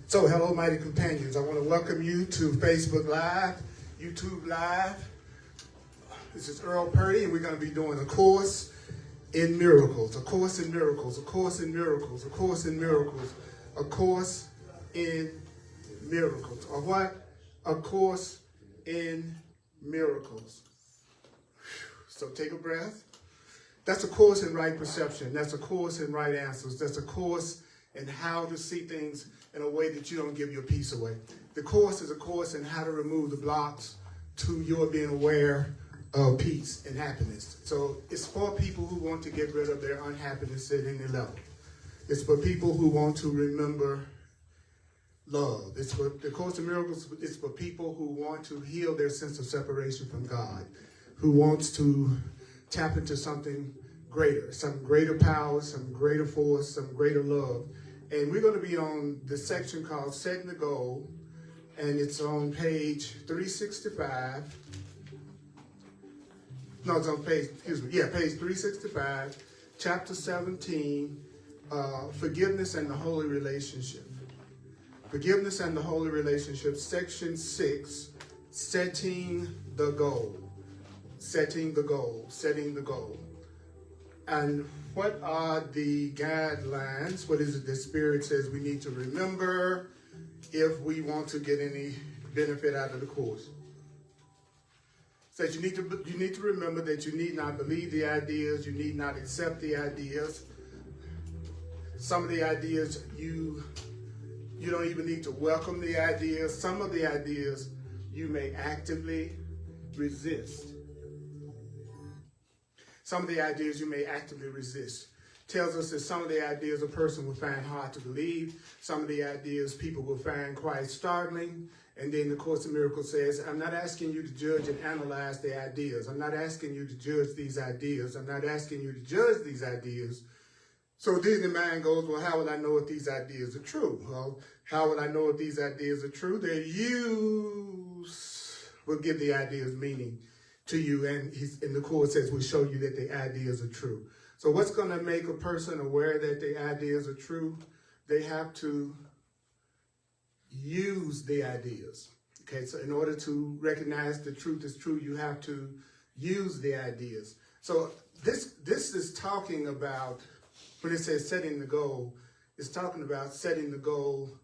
So, hello, mighty companions. I want to welcome you to Facebook Live, YouTube Live. This is Earl Purdy, and we're going to be doing a course in miracles, a course in miracles, a course in miracles, a course in miracles, a course in miracles. Or what? A course in miracles. So take a breath. That's a course in right perception. That's a course in right answers. That's a course in how to see things in a way that you don't give your peace away. The course is a course in how to remove the blocks to your being aware of peace and happiness. So it's for people who want to get rid of their unhappiness at any level. It's for people who want to remember love. It's for the Course in Miracles. It's for people who want to heal their sense of separation from God, who wants to tap into something greater, some greater power, some greater force, some greater love. And we're going to be on the section called Setting the Goal, and it's on page 365. No, it's on page 365, chapter 17, Forgiveness and the Holy Relationship. Forgiveness and the Holy Relationship, section 6, Setting the Goal. Setting the goal, setting the goal. And what are the guidelines? What is it that Spirit says we need to remember if we want to get any benefit out of the course? It says you need to remember that you need not believe the ideas, you need not accept the ideas. Some of the ideas you don't even need to welcome the ideas. Some of the ideas you may actively resist. Some of the ideas you may actively resist. Tells us that some of the ideas a person will find hard to believe. Some of the ideas people will find quite startling. And then the Course in Miracles says, I'm not asking you to judge and analyze the ideas. I'm not asking you to judge these ideas. I'm not asking you to judge these ideas. So then the mind goes, well, how will I know if these ideas are true? Well, how will I know if these ideas are true? Their use will give the ideas meaning to you, and the Course says we'll show you that the ideas are true. So what's going to make a person aware that the ideas are true? They have to use the ideas. Okay, so in order to recognize the truth is true, you have to use the ideas. So this is talking about, when it says setting the goal, it's talking about setting the goal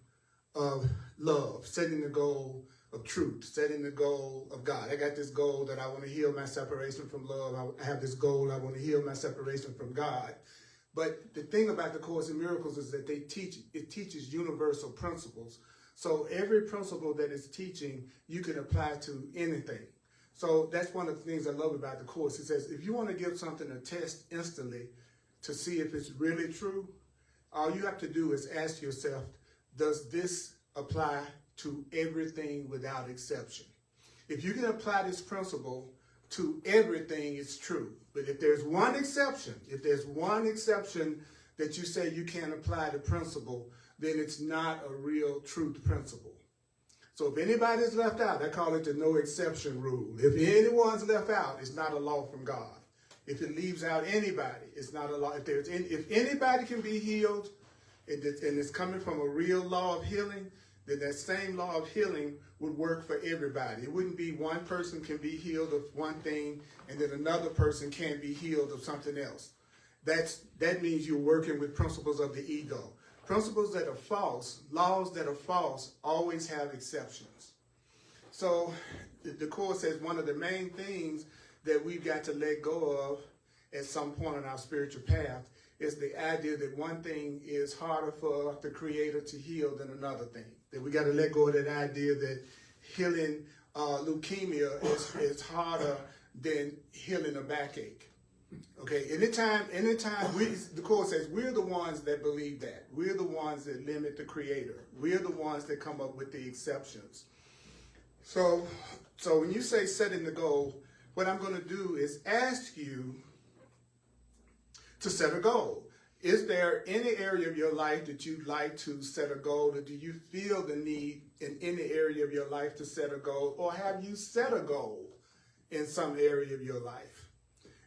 of love, setting the goal of truth, setting the goal of God. I got this goal that I want to heal my separation from love. I have this goal, I want to heal my separation from God. But the thing about the Course in Miracles is that it teaches universal principles. So every principle that it's teaching, you can apply to anything. So that's one of the things I love about the Course. It says, if you want to give something a test instantly to see if it's really true, all you have to do is ask yourself, does this apply to everything without exception? If you can apply this principle to everything, it's true. But if there's one exception that you say you can't apply the principle, then it's not a real truth principle. So if anybody's left out, I call it the no exception rule. If anyone's left out, it's not a law from God. If it leaves out anybody, it's not a law. If anybody can be healed, and it's coming from a real law of healing, then that same law of healing would work for everybody. It wouldn't be one person can be healed of one thing and then another person can't be healed of something else. That means you're working with principles of the ego. Principles that are false, laws that are false, always have exceptions. So the Course says one of the main things that we've got to let go of at some point in our spiritual path is the idea that one thing is harder for the Creator to heal than another thing. That we got to let go of that idea that healing leukemia is harder than healing a backache. Okay, anytime the Course says we're the ones that believe that. We're the ones that limit the Creator. We're the ones that come up with the exceptions. So when you say setting the goal, what I'm going to do is ask you to set a goal. Is there any area of your life that you'd like to set a goal, or do you feel the need in any area of your life to set a goal, or have you set a goal in some area of your life?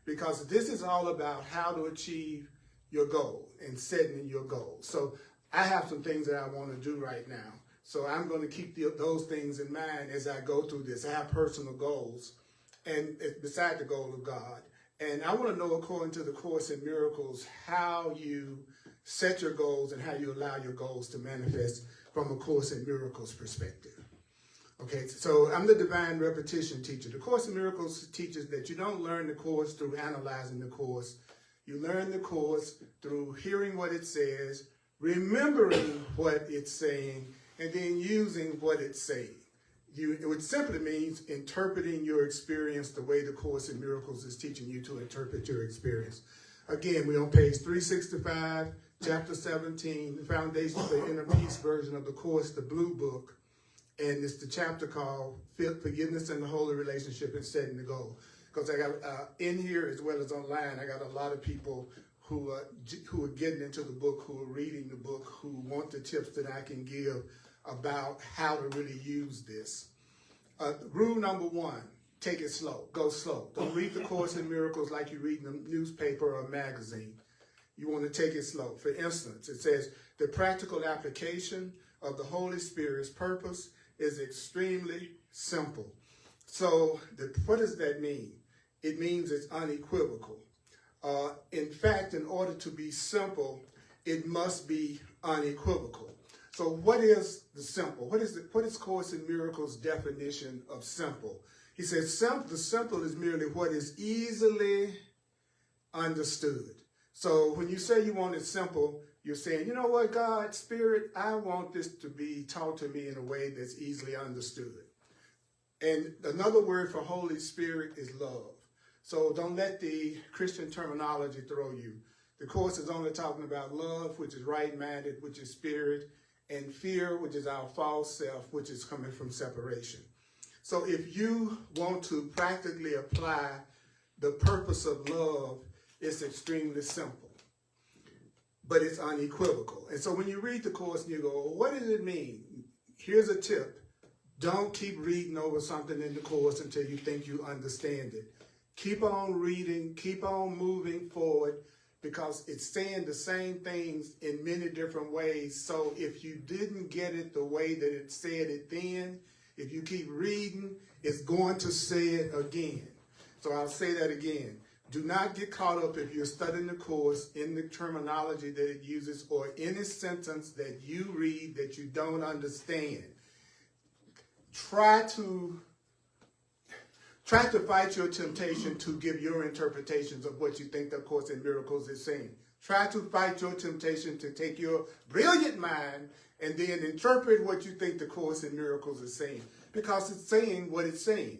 Because this is all about how to achieve your goal and setting your goal. So I have some things that I want to do right now. So I'm going to keep those things in mind as I go through this. I have personal goals, and beside the goal of God. And I want to know, according to the Course in Miracles, how you set your goals and how you allow your goals to manifest from a Course in Miracles perspective. Okay, so I'm the divine repetition teacher. The Course in Miracles teaches that you don't learn the Course through analyzing the Course. You learn the Course through hearing what it says, remembering what it's saying, and then using what it's saying. It simply means interpreting your experience the way the Course in Miracles is teaching you to interpret your experience. Again, we're on page 365, chapter 17, the Foundation for Inner Peace version of the Course, the Blue Book. And it's the chapter called Forgiveness and the Holy Relationship and Setting the Goal. Because I got in here as well as online, I got a lot of people who are getting into the book, who are reading the book, who want the tips that I can give about how to really use this. Rule number 1, take it slow. Go slow. Don't read the Course in Miracles like you read in a newspaper or a magazine. You want to take it slow. For instance, it says, the practical application of the Holy Spirit's purpose is extremely simple. So what does that mean? It means it's unequivocal. In fact, in order to be simple, it must be unequivocal. So what is the simple? What is Course in Miracles' definition of simple? He says the simple is merely what is easily understood. So when you say you want it simple, you're saying, you know what, God, Spirit, I want this to be taught to me in a way that's easily understood. And another word for Holy Spirit is love. So don't let the Christian terminology throw you. The Course is only talking about love, which is right-minded, which is spirit, and fear, which is our false self, which is coming from separation. So if you want to practically apply the purpose of love, it's extremely simple, but it's unequivocal. And so when you read the Course and you go, well, what does it mean? Here's a tip. Don't keep reading over something in the Course until you think you understand it. Keep on reading, keep on moving forward, because it's saying the same things in many different ways. So if you didn't get it the way that it said it then, if you keep reading, it's going to say it again. So I'll say that again. Do not get caught up if you're studying the Course in the terminology that it uses or any sentence that you read that you don't understand. Try to fight your temptation to give your interpretations of what you think the Course in Miracles is saying. Try to fight your temptation to take your brilliant mind and then interpret what you think the Course in Miracles is saying. Because it's saying what it's saying,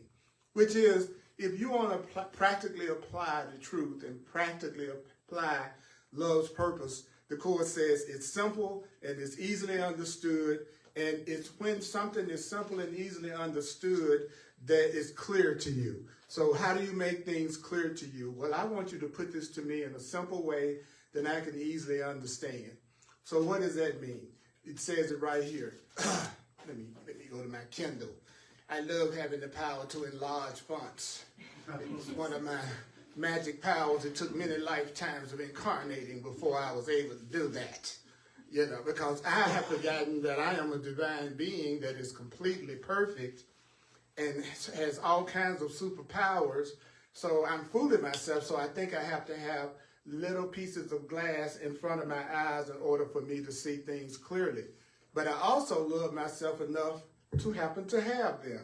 which is, if you want to practically apply the truth and practically apply love's purpose, the Course says it's simple and it's easily understood. And it's when something is simple and easily understood that is clear to you. So how do you make things clear to you? Well, I want you to put this to me in a simple way that I can easily understand. So what does that mean? It says it right here. Let me go to my Kindle. I love having the power to enlarge fonts. It was one of my magic powers. It took many lifetimes of incarnating before I was able to do that. You know, because I have forgotten that I am a divine being that is completely perfect and has all kinds of superpowers. So I'm fooling myself. So I think I have to have little pieces of glass in front of my eyes in order for me to see things clearly. But I also love myself enough to happen to have them.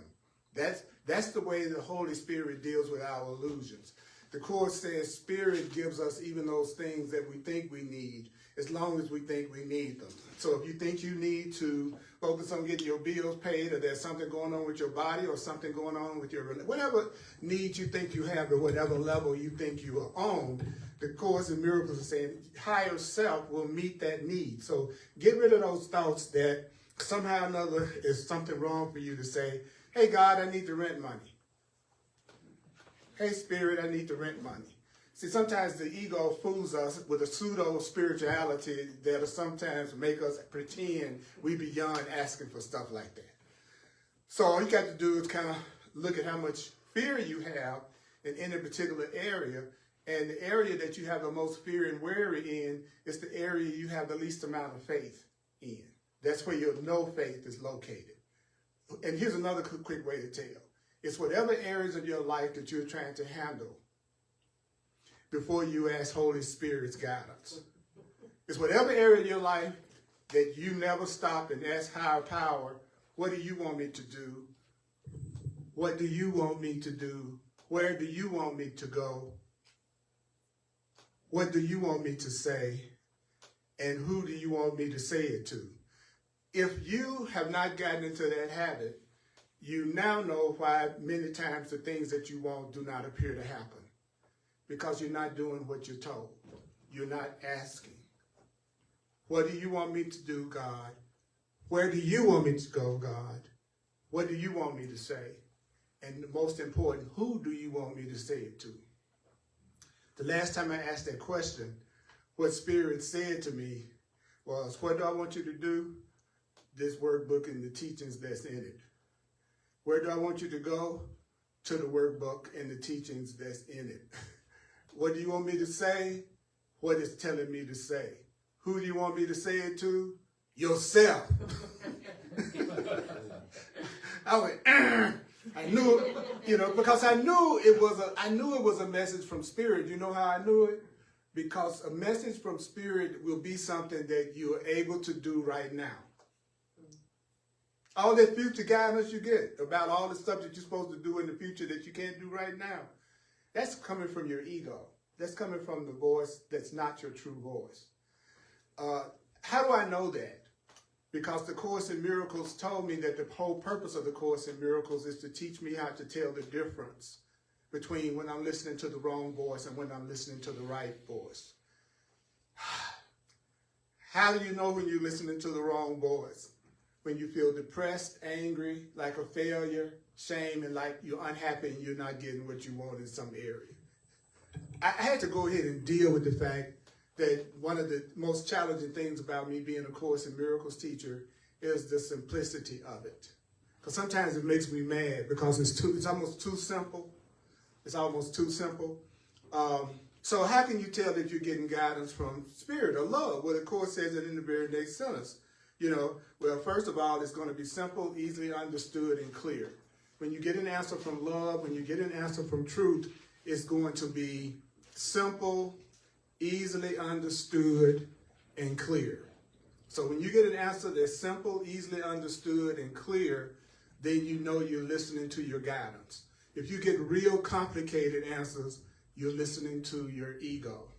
That's the way the Holy Spirit deals with our illusions. The Course says Spirit gives us even those things that we think we need, as long as we think we need them. So if you think you need to focus on getting your bills paid, or there's something going on with your body, or something going on with your, whatever needs you think you have, or whatever level you think you are on, the Course in Miracles is saying higher self will meet that need. So get rid of those thoughts that somehow or another is something wrong for you to say, hey, God, I need the rent money. Hey, Spirit, I need the rent money. See, sometimes the ego fools us with a pseudo-spirituality that'll sometimes make us pretend we beyond asking for stuff like that. So all you got to do is kind of look at how much fear you have in any particular area, and the area that you have the most fear and worry in is the area you have the least amount of faith in. That's where your no faith is located. And here's another quick way to tell. It's whatever areas of your life that you're trying to handle before you ask Holy Spirit's guidance. It's whatever area of your life that you never stop and ask higher power, what do you want me to do? What do you want me to do? Where do you want me to go? What do you want me to say? And who do you want me to say it to? If you have not gotten into that habit, you now know why many times the things that you want do not appear to happen. Because you're not doing what you're told. You're not asking. What do you want me to do, God? Where do you want me to go, God? What do you want me to say? And the most important, who do you want me to say it to? The last time I asked that question, what Spirit said to me was, what do I want you to do? This workbook and the teachings that's in it. Where do I want you to go? To the workbook and the teachings that's in it. What do you want me to say? What it's telling me to say. Who do you want me to say it to? Yourself. I went, I knew it, because I knew it was a message from Spirit. You know how I knew it? Because a message from Spirit will be something that you're able to do right now. All that future guidance you get about all the stuff that you're supposed to do in the future that you can't do right now, that's coming from your ego. That's coming from the voice that's not your true voice. How do I know that? Because the Course in Miracles told me that the whole purpose of the Course in Miracles is to teach me how to tell the difference between when I'm listening to the wrong voice and when I'm listening to the right voice. How do you know when you're listening to the wrong voice? When you feel depressed, angry, like a failure, shame, and like you're unhappy and you're not getting what you want in some area. I had to go ahead and deal with the fact that one of the most challenging things about me being a Course in Miracles teacher is the simplicity of it. Because sometimes it makes me mad because it's almost too simple. It's almost too simple. So how can you tell that you're getting guidance from Spirit or love? Well, the Course says it in the very next sentence. Well, first of all, it's going to be simple, easily understood, and clear. When you get an answer from love, when you get an answer from truth, it's going to be simple, easily understood, and clear. So when you get an answer that's simple, easily understood, and clear, then you know you're listening to your guidance. If you get real complicated answers, you're listening to your ego.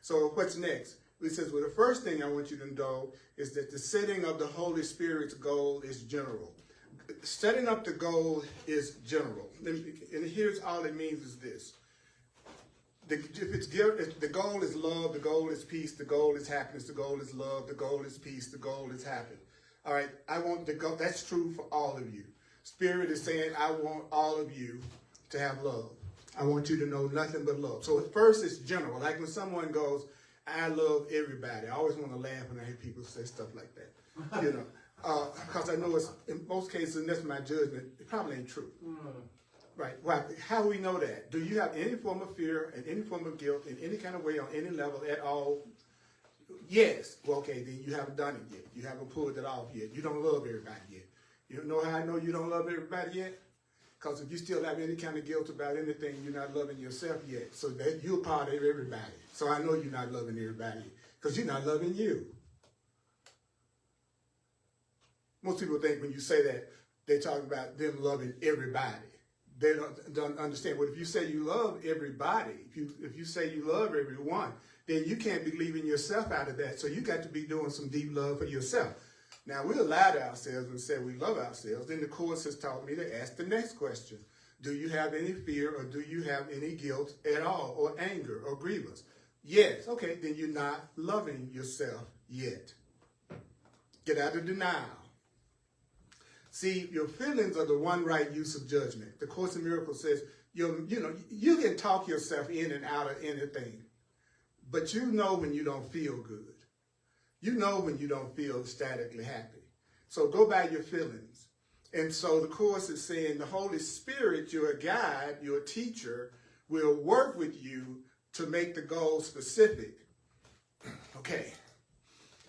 So what's next? It says, well, the first thing I want you to know is that the setting of the Holy Spirit's goal is general. Setting up the goal is general. And here's all it means is this. If the goal is love, the goal is peace, the goal is happiness, the goal is love, the goal is peace, the goal is happiness. All right, I want the goal. That's true for all of you. Spirit is saying, I want all of you to have love. I want you to know nothing but love. So at first it's general. Like when someone goes, I love everybody. I always want to laugh when I hear people say stuff like that. Because I know it's, in most cases, and that's my judgment, it probably ain't true. Right. Well, how do we know that? Do you have any form of fear and any form of guilt in any kind of way on any level at all? Yes. Well, okay, then you haven't done it yet. You haven't pulled it off yet. You don't love everybody yet. You know how I know you don't love everybody yet? Because if you still have any kind of guilt about anything, you're not loving yourself yet. So that you're part of everybody. So I know you're not loving everybody because you're not loving you. Most people think when you say that, they're talking about them loving everybody. They don't understand. Well, if you say you love everybody, if you say you love everyone, then you can't be leaving yourself out of that. So you got to be doing some deep love for yourself. Now, we'll lie to ourselves and say we love ourselves. Then the Course has taught me to ask the next question. Do you have any fear or do you have any guilt at all or anger or grievance? Yes. Okay, then you're not loving yourself yet. Get out of denial. See, your feelings are the one right use of judgment. The Course in Miracles says, you can talk yourself in and out of anything, but you know when you don't feel good. You know when you don't feel ecstatically happy. So go by your feelings. And so the Course is saying the Holy Spirit, your guide, your teacher, will work with you to make the goal specific. Okay.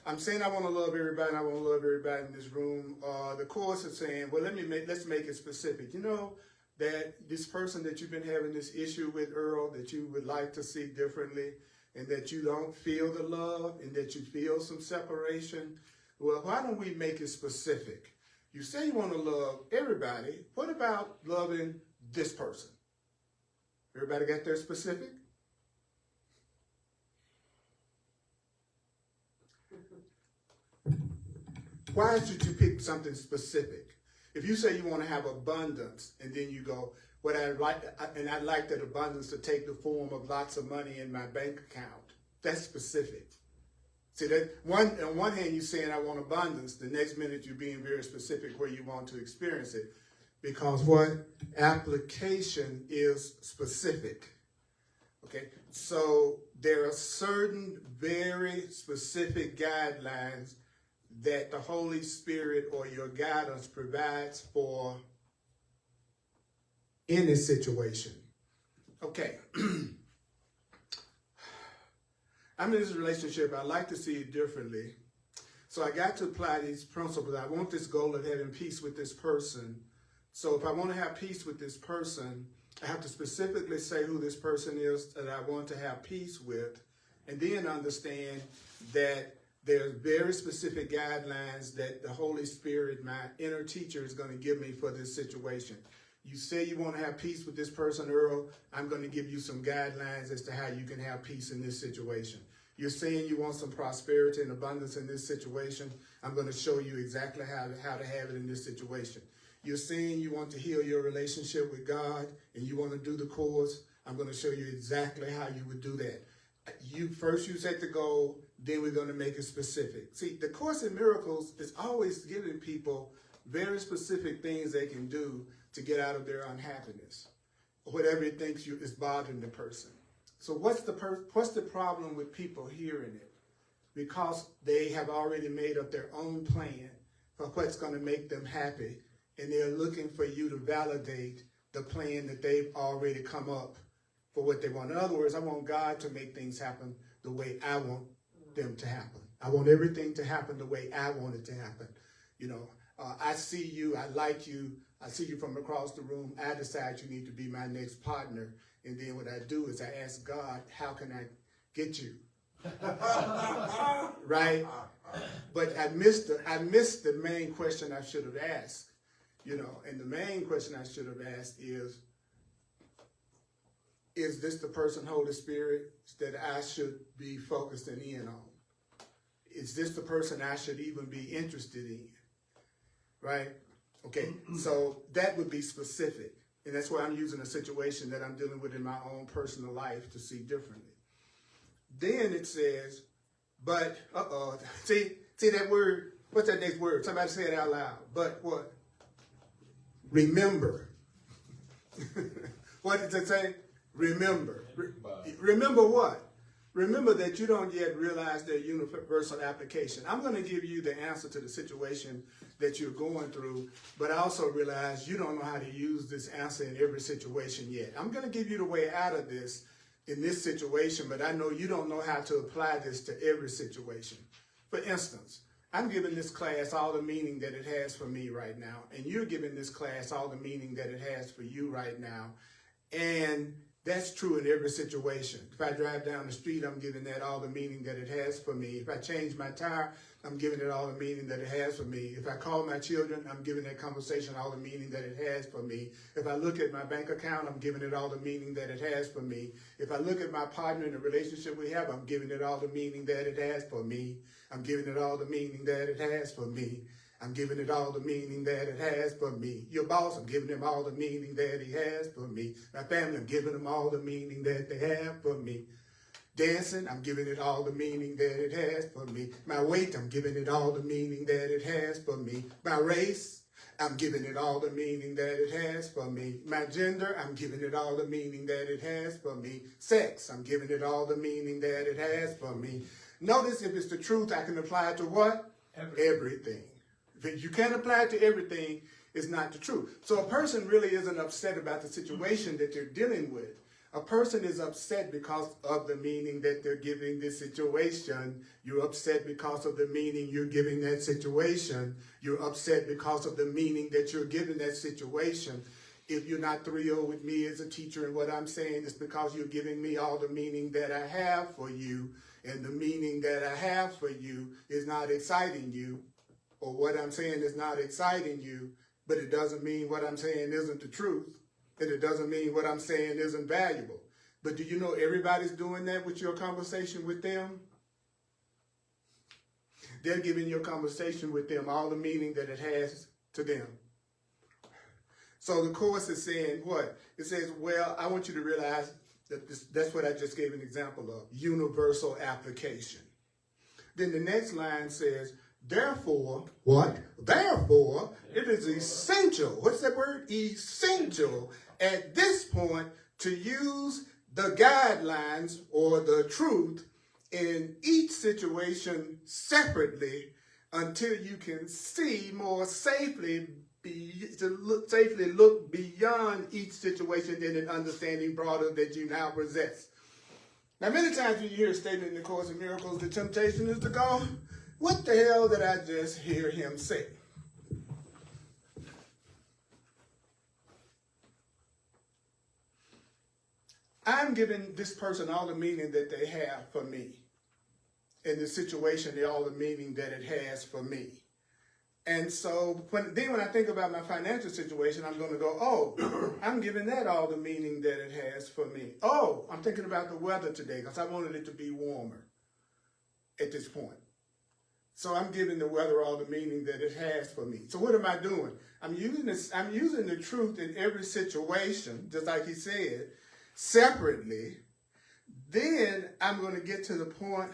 I'm saying I want to love everybody, and I want to love everybody in this room. The course is saying, well, let's make it specific. You know that this person that you've been having this issue with, Earl, that you would like to see differently, and that you don't feel the love, and that you feel some separation. Well, why don't we make it specific? You say you want to love everybody. What about loving this person? Everybody got their specific? Why should you pick something specific? If you say you want to have abundance, and then you go, I'd like that abundance to take the form of lots of money in my bank account. That's specific. See, that on one hand, you're saying I want abundance. The next minute, you're being very specific where you want to experience it. Because what? Application is specific. Okay? So there are certain very specific guidelines that the Holy Spirit or your guidance provides for any situation. Okay. I'm in this relationship. I like to see it differently. So I got to apply these principles. I want this goal of having peace with this person. So if I want to have peace with this person, I have to specifically say who this person is that I want to have peace with, and then understand that there's very specific guidelines that the Holy Spirit, my inner teacher, is going to give me for this situation. You say you want to have peace with this person, Earl. I'm going to give you some guidelines as to how you can have peace in this situation. You're saying you want some prosperity and abundance in this situation. I'm going to show you exactly how to have it in this situation. You're saying you want to heal your relationship with God and you want to do the course. I'm going to show you exactly how you would do that. You set the goal, then we're going to make it specific. See, the Course in Miracles is always giving people very specific things they can do to get out of their unhappiness, or whatever it thinks is bothering the person. So what's the problem with people hearing it? Because they have already made up their own plan for what's going to make them happy, and they're looking for you to validate the plan that they've already come up for what they want. In other words, I want God to make things happen the way I want them to happen. I want everything to happen the way I want it to happen. You know, I see you, I like you, I see you from across the room, I decide you need to be my next partner. And then what I do is I ask God, how can I get you? Right? But I missed the main question I should have asked. You know, and the main question I should have asked is this the person, Holy Spirit, that I should be focusing in on? Is this the person I should even be interested in? Right? Okay, so that would be specific. And that's why I'm using a situation that I'm dealing with in my own personal life to see differently. Then it says, but, see that word, what's that next word? Somebody say it out loud. But what? Remember. What did it say? Remember. Remember what? Remember that you don't yet realize their universal application. I'm going to give you the answer to the situation that you're going through, but I also realize you don't know how to use this answer in every situation yet. I'm going to give you the way out of this in this situation, but I know you don't know how to apply this to every situation. For instance, I'm giving this class all the meaning that it has for me right now, and you're giving this class all the meaning that it has for you right now, and that's true in every situation. If I drive down the street, I'm giving that all the meaning that it has for me. If I change my tire, I'm giving it all the meaning that it has for me. If I call my children, I'm giving that conversation all the meaning that it has for me. If I look at my bank account, I'm giving it all the meaning that it has for me. If I look at my partner in the relationship we have, I'm giving it all the meaning that it has for me. I'm giving it all the meaning that it has for me. I'm giving it all the meaning that it has for me. Your boss, I'm giving him all the meaning that he has for me. My family, I'm giving them all the meaning that they have for me. Dancing, I'm giving it all the meaning that it has for me. My weight, I'm giving it all the meaning that it has for me. My race, I'm giving it all the meaning that it has for me. My gender, I'm giving it all the meaning that it has for me. Sex, I'm giving it all the meaning that it has for me. Notice if it's the truth, I can apply it to what? Everything. If you can't apply it to everything, it's not the truth. So a person really isn't upset about the situation that they're dealing with. A person is upset because of the meaning that they're giving this situation. You're upset because of the meaning you're giving that situation. You're upset because of the meaning that you're giving that situation. If you're not thrilled with me as a teacher and what I'm saying, it's because you're giving me all the meaning that I have for you. And the meaning that I have for you is not exciting you. Or what I'm saying is not exciting you. But it doesn't mean what I'm saying isn't the truth. And it doesn't mean what I'm saying isn't valuable. But do you know everybody's doing that with your conversation with them? They're giving your conversation with them all the meaning that it has to them. So the Course is saying what? It says, well, I want you to realize that that's what I just gave an example of. Universal application. Then the next line says, therefore, what? Therefore, it is essential. What's that word? Essential at this point to use the guidelines or the truth in each situation separately until you can see more safely look beyond each situation in an understanding broader that you now possess. Now, many times when you hear a statement in the Course in Miracles, the temptation is to go, what the hell did I just hear him say? I'm giving this person all the meaning that they have for me. In the situation, all the meaning that it has for me. And so when I think about my financial situation, I'm going to go, oh, I'm giving that all the meaning that it has for me. Oh, I'm thinking about the weather today because I wanted it to be warmer at this point. So I'm giving the weather all the meaning that it has for me. So what am I doing? I'm using the truth in every situation, just like he said, separately. Then I'm going to get to the point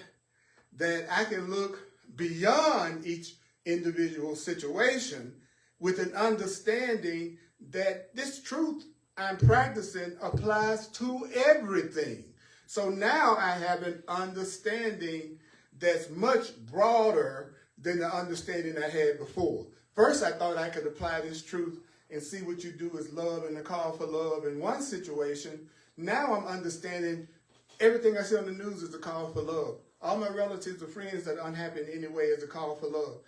that I can look beyond each individual situation with an understanding that this truth I'm practicing applies to everything. So now I have an understanding that's much broader than the understanding I had before. First, I thought I could apply this truth and see what you do is love and the call for love in one situation. Now I'm understanding everything I see on the news is a call for love. All my relatives or friends that are unhappy in any way is a call for love.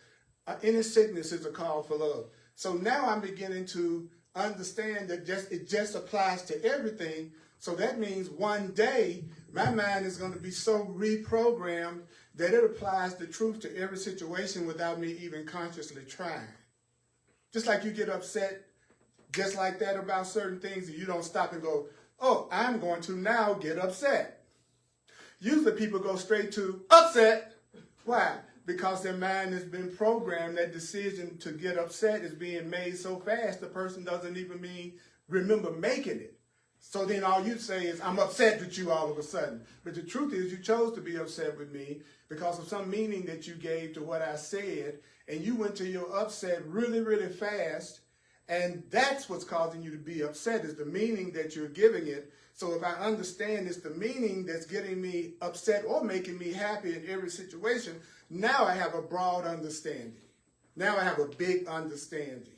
Any sickness is a call for love. So now I'm beginning to understand that it just applies to everything. So that means one day my mind is going to be so reprogrammed that it applies the truth to every situation without me even consciously trying. Just like you get upset just like that about certain things and you don't stop and go, oh, I'm going to now get upset. Usually people go straight to upset. Why? Because their mind has been programmed. That decision to get upset is being made so fast the person doesn't even remember making it. So then all you say is, I'm upset with you all of a sudden. But the truth is you chose to be upset with me because of some meaning that you gave to what I said, and you went to your upset really, really fast, and that's what's causing you to be upset is the meaning that you're giving it. So if I understand it's the meaning that's getting me upset or making me happy in every situation, now I have a broad understanding. Now I have a big understanding.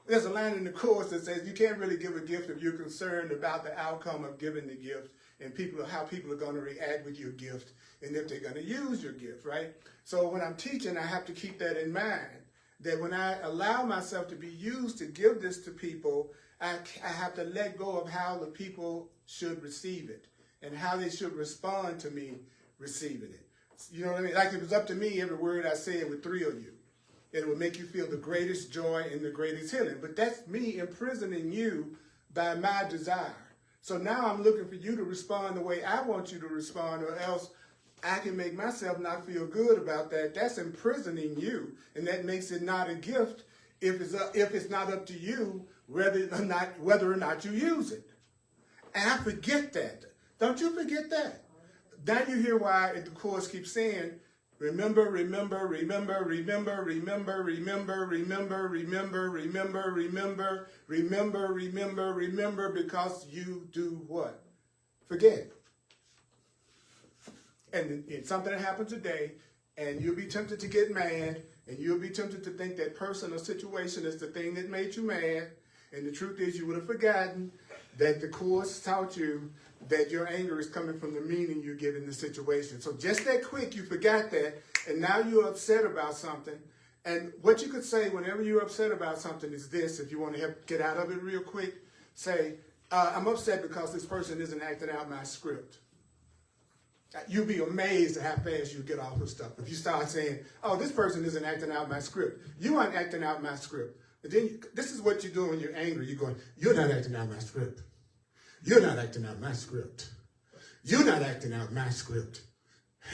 There's a line in the Course that says you can't really give a gift if you're concerned about the outcome of giving the gift and how people are going to react with your gift and if they're going to use your gift, right? So when I'm teaching, I have to keep that in mind, that when I allow myself to be used to give this to people, I have to let go of how the people should receive it and how they should respond to me receiving it. You know what I mean? Like if it was up to me, every word I said would thrill you. It would make you feel the greatest joy and the greatest healing. But that's me imprisoning you by my desire. So now I'm looking for you to respond the way I want you to respond, or else I can make myself not feel good about that. That's imprisoning you, and that makes it not a gift if it's not up to you whether or not you use it. And I forget that. Don't you forget that? Now you hear why the Course keeps saying, remember, remember, remember, remember, remember, remember, remember, remember, remember, remember, remember, remember, remember, because you do what? Forget. And it's something that happened today, and you'll be tempted to get mad, and you'll be tempted to think that person or situation is the thing that made you mad, and the truth is you would have forgotten that the Course taught you that your anger is coming from the meaning you give in the situation. So just that quick, you forgot that, and now you're upset about something. And what you could say whenever you're upset about something is this, if you want to help get out of it real quick, say, I'm upset because this person isn't acting out my script. You'll be amazed at how fast you get off of stuff. If you start saying, oh, this person isn't acting out my script. You aren't acting out my script. But then this is what you do when you're angry. You're going, you're not acting out my script. You're not acting out my script. You're not acting out my script.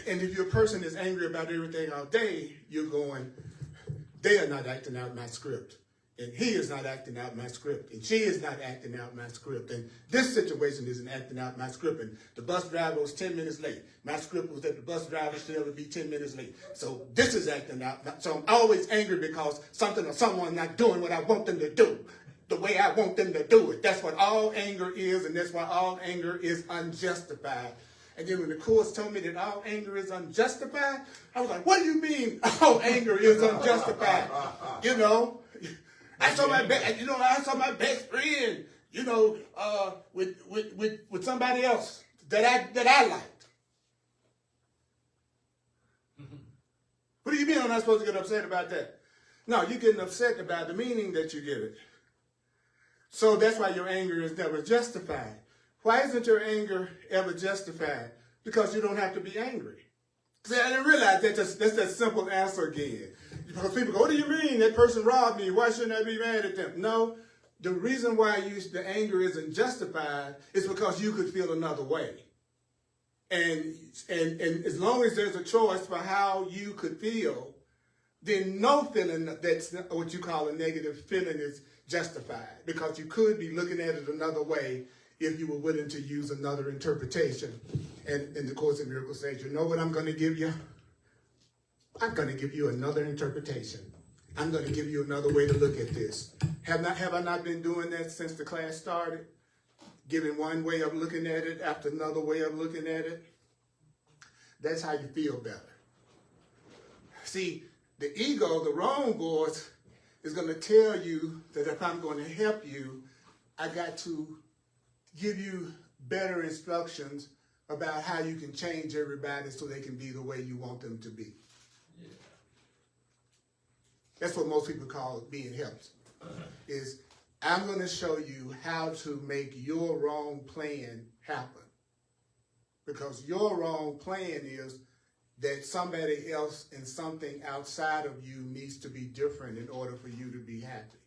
And if your person is angry about everything all day, you're going, they are not acting out my script. And he is not acting out my script. And she is not acting out my script. And this situation isn't acting out my script. And the bus driver was 10 minutes late. My script was that the bus driver still would be 10 minutes late. So this is acting out. So I'm always angry because something or someone not doing what I want them to do, the way I want them to do it. That's what all anger is, and that's why all anger is unjustified. And then when the Course told me that all anger is unjustified, I was like, what do you mean all anger is unjustified? You know, I saw my best friend, with somebody else that I liked. What do you mean I'm not supposed to get upset about that? No, you're getting upset about the meaning that you give it. So that's why your anger is never justified. Why isn't your anger ever justified? Because you don't have to be angry. See, I didn't realize that's that simple answer again. Because people go, what do you mean? That person robbed me. Why shouldn't I be mad at them? No, the reason why the anger isn't justified is because you could feel another way. And as long as there's a choice for how you could feel, then no feeling that's what you call a negative feeling is justified, because you could be looking at it another way if you were willing to use another interpretation. And in the Course in Miracles says, you know what I'm going to give you? I'm going to give you another interpretation. I'm going to give you another way to look at this. Have I not been doing that since the class started? Giving one way of looking at it after another way of looking at it? That's how you feel better. See, the ego, the wrong voice, is going to tell you that if I'm going to help you, I got to give you better instructions about how you can change everybody so they can be the way you want them to be. Yeah. That's what most people call being helped. Is I'm going to show you how to make your wrong plan happen. Because your wrong plan is that somebody else and something outside of you needs to be different in order for you to be happy.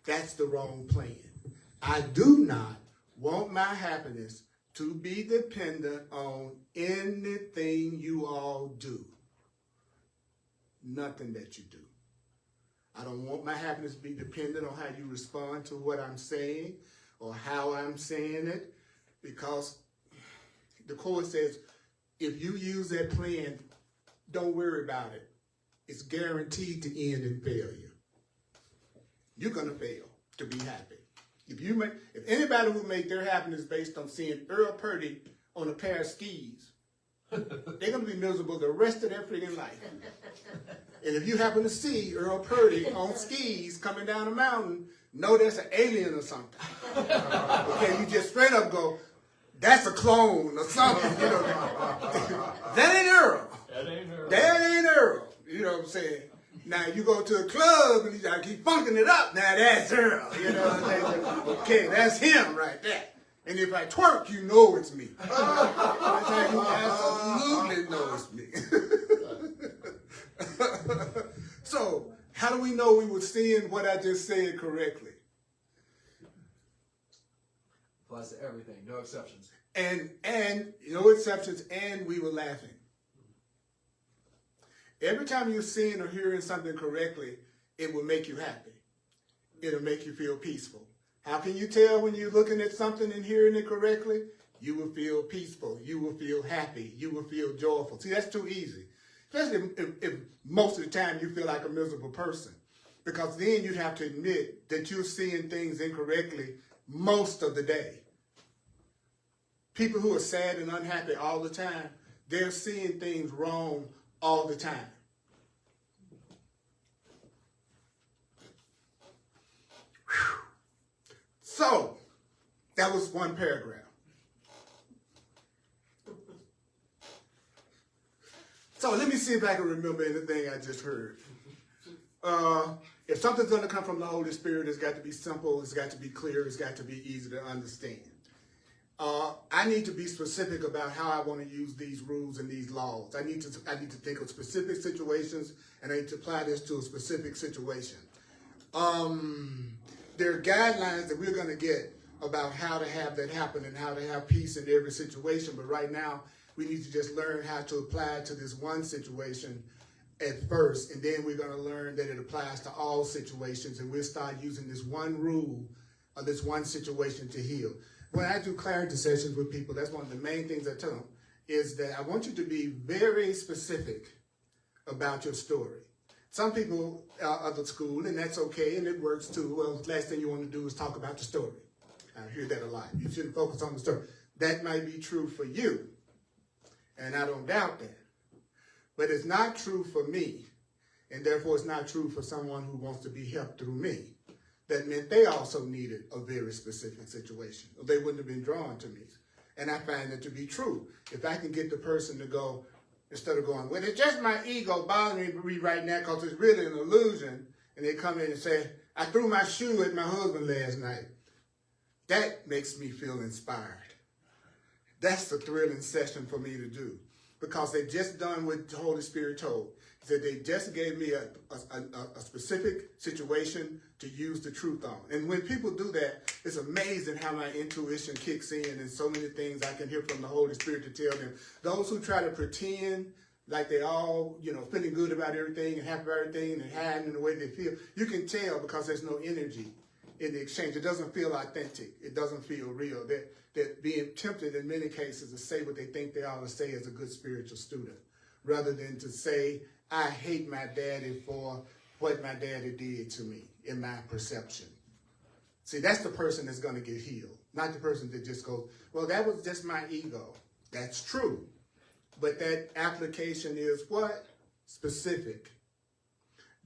That's the wrong plan. I do not want my happiness to be dependent on anything you all do. Nothing that you do. I don't want my happiness to be dependent on how you respond to what I'm saying or how I'm saying it, because the Course says, if you use that plan, don't worry about it. It's guaranteed to end in failure. You're going to fail to be happy. If anybody would make their happiness based on seeing Earl Purdy on a pair of skis, they're going to be miserable the rest of their freaking life. And if you happen to see Earl Purdy on skis coming down a mountain, know that's an alien or something. Okay, you just straight up go, that's a clone or something. You know, that ain't Earl. That ain't Earl. That ain't Earl. You know what I'm saying? Now you go to a club and you keep funking it up. Now that's Earl. You know what I'm saying? Okay, that's him right there. And if I twerk, you know it's me. That's how you absolutely know it's me. So, how do we know we were seeing what I just said correctly? Applies to everything, no exceptions. And no exceptions, and we were laughing. Every time you're seeing or hearing something correctly, it will make you happy. It'll make you feel peaceful. How can you tell when you're looking at something and hearing it correctly? You will feel peaceful. You will feel happy. You will feel joyful. See, that's too easy. Especially if most of the time you feel like a miserable person. Because then you'd have to admit that you're seeing things incorrectly most of the day. People who are sad and unhappy all the time, they're seeing things wrong all the time. Whew. So, That was one paragraph. So let me see if I can remember anything I just heard. If something's going to come from the Holy Spirit, it's got to be simple, it's got to be clear, it's got to be easy to understand. I need to be specific about how I want to use these rules and these laws. I need to think of specific situations, and I need to apply this to a specific situation. There are guidelines that we're going to get about how to have that happen and how to have peace in every situation, but right now we need to just learn how to apply it to this one situation at first, and then we're going to learn that it applies to all situations, and we'll start using this one rule or this one situation to heal. When I do clarity sessions with people, that's one of the main things I tell them, is that I want you to be very specific about your story. Some people are the school, and that's okay, and it works too. Well, the last thing you want to do is talk about the story. I hear that a lot. You shouldn't focus on the story. That might be true for you, and I don't doubt that. But it's not true for me, and therefore it's not true for someone who wants to be helped through me. That meant they also needed a very specific situation, or they wouldn't have been drawn to me. And I find that to be true. If I can get the person to go, instead of going, well, it's just my ego bothering me right now because it's really an illusion, and they come in and say, I threw my shoe at my husband last night. That makes me feel inspired. That's a thrilling session for me to do, because they just done what the Holy Spirit told. He said they just gave me a specific situation to use the truth on. And when people do that, it's amazing how my intuition kicks in, and so many things I can hear from the Holy Spirit to tell them. Those who try to pretend like they all, feeling good about everything and happy about everything and hiding in the way they feel, you can tell because there's no energy in the exchange. It doesn't feel authentic. It doesn't feel real. They're being tempted in many cases to say what they think they ought to say as a good spiritual student, rather than to say, I hate my daddy for what my daddy did to me in my perception. See, that's the person that's going to get healed, not the person that just goes, well, that was just my ego. That's true. But that application is what? Specific.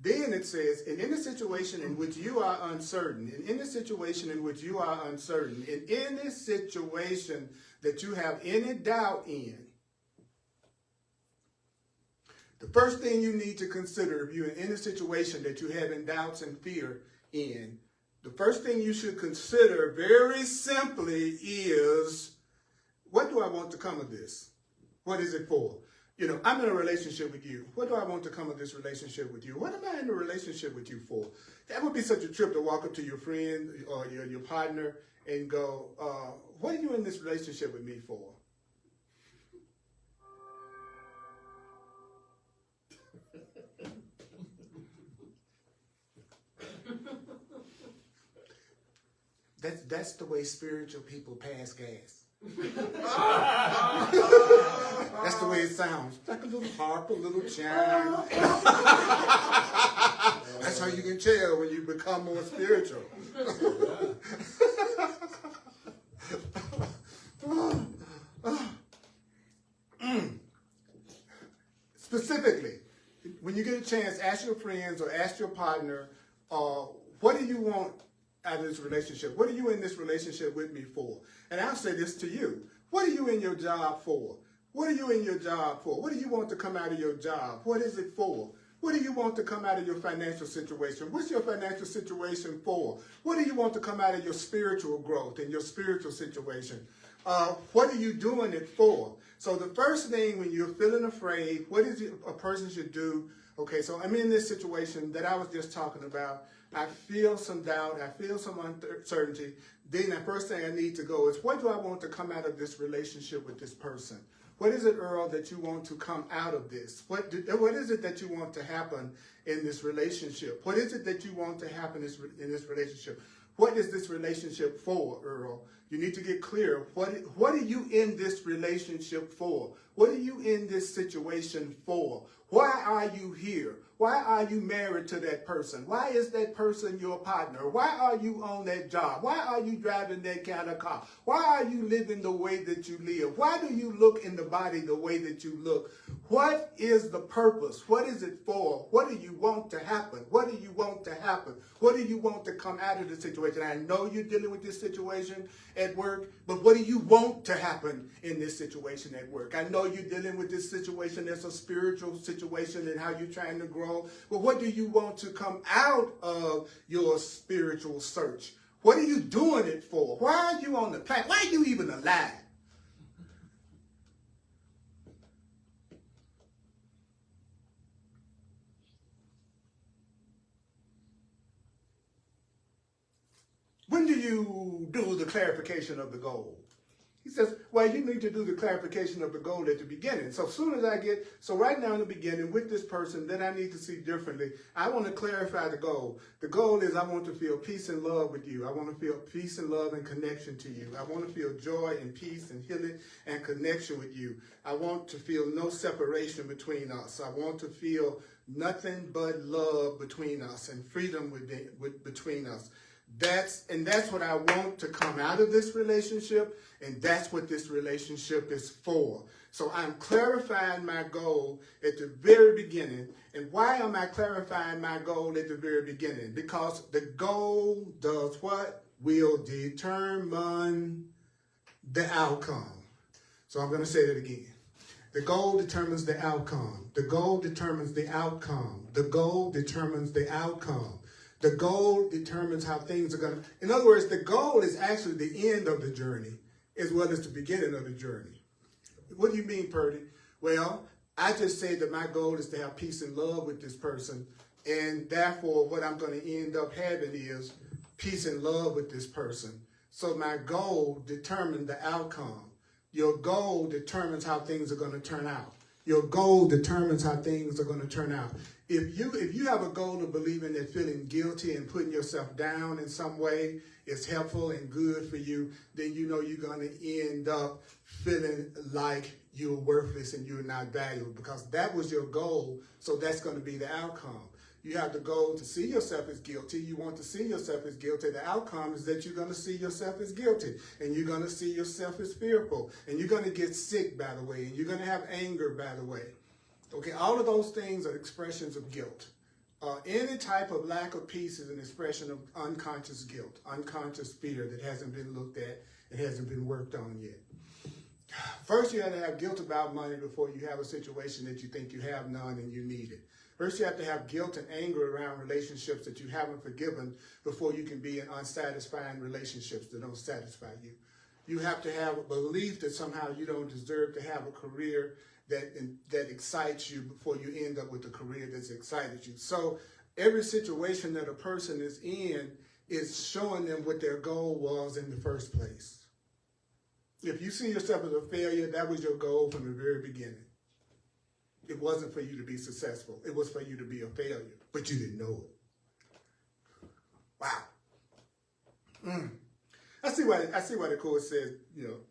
Then it says, and in a situation in which you are uncertain, and in a situation in which you are uncertain, and in this situation that you have any doubt in, the first thing you need to consider if you're in a situation that you have in doubts and fear in, the first thing you should consider very simply is, what do I want to come of this? What is it for? I'm in a relationship with you. What do I want to come of this relationship with you? What am I in a relationship with you for? That would be such a trip to walk up to your friend or your partner and go, what are you in this relationship with me for? That's the way spiritual people pass gas. That's the way it sounds. Like a little harp, a little chime. That's how you can tell when you become more spiritual. Specifically, when you get a chance, ask your friends or ask your partner, what do you want out of this relationship? What are you in this relationship with me for? And I'll say this to you. What are you in your job for? What are you in your job for? What do you want to come out of your job? What is it for? What do you want to come out of your financial situation? What's your financial situation for? What do you want to come out of your spiritual growth and your spiritual situation? What are you doing it for? So the first thing when you're feeling afraid, what is it a person should do? Okay, so I'm in this situation that I was just talking about. I feel some doubt. I feel some uncertainty. Then the first thing I need to go is, what do I want to come out of this relationship with this person? What is it, Earl, that you want to come out of this? What is it that you want to happen in this relationship? What is it that you want to happen in this relationship? What is this relationship for, Earl? You need to get clear. What are you in this relationship for? What are you in this situation for? Why are you here? Why are you married to that person? Why is that person your partner? Why are you on that job? Why are you driving that kind of car? Why are you living the way that you live? Why do you look in the body the way that you look? What is the purpose? What is it for? What do you want to happen? What do you want to happen? What do you want to come out of the situation? I know you're dealing with this situation, at work, but what do you want to happen in this situation at work? I know you're dealing with this situation that's a spiritual situation and how you're trying to grow, but what do you want to come out of your spiritual search? What are you doing it for? Why are you on the planet? Why are you even alive? When do you do the clarification of the goal? He says, well, you need to do the clarification of the goal at the beginning. So as soon as so right now in the beginning with this person that I need to see differently, I want to clarify the goal. The goal is I want to feel peace and love with you. I want to feel peace and love and connection to you. I want to feel joy and peace and healing and connection with you. I want to feel no separation between us. I want to feel nothing but love between us and freedom between us. That's what I want to come out of this relationship, and that's what this relationship is for. So I'm clarifying my goal at the very beginning. And why am I clarifying my goal at the very beginning? Because the goal does what? Will determine the outcome. So I'm going to say that again. The goal determines the outcome. The goal determines the outcome. The goal determines the outcome. The goal determines how things are going to... In other words, the goal is actually the end of the journey as well as the beginning of the journey. What do you mean, Purdy? Well, I just said that my goal is to have peace and love with this person, and therefore what I'm going to end up having is peace and love with this person. So my goal determines the outcome. Your goal determines how things are going to turn out. Your goal determines how things are going to turn out. If you have a goal of believing that feeling guilty and putting yourself down in some way is helpful and good for you, then you know you're going to end up feeling like you're worthless and you're not valuable, because that was your goal, so that's going to be the outcome. You have the goal to see yourself as guilty. You want to see yourself as guilty. The outcome is that you're going to see yourself as guilty, and you're going to see yourself as fearful, and you're going to get sick, by the way, and you're going to have anger, by the way. Okay, all of those things are expressions of guilt. Any type of lack of peace is an expression of unconscious guilt, unconscious fear that hasn't been looked at and hasn't been worked on yet. First, you have to have guilt about money before you have a situation that you think you have none and you need it. First, you have to have guilt and anger around relationships that you haven't forgiven before you can be in unsatisfying relationships that don't satisfy you. You have to have a belief that somehow you don't deserve to have a career that excites you before you end up with a career that's excited you. So every situation that a person is in is showing them what their goal was in the first place. If you see yourself as a failure, that was your goal from the very beginning. It wasn't for you to be successful. It was for you to be a failure, but you didn't know it. Wow. I see why the Course says,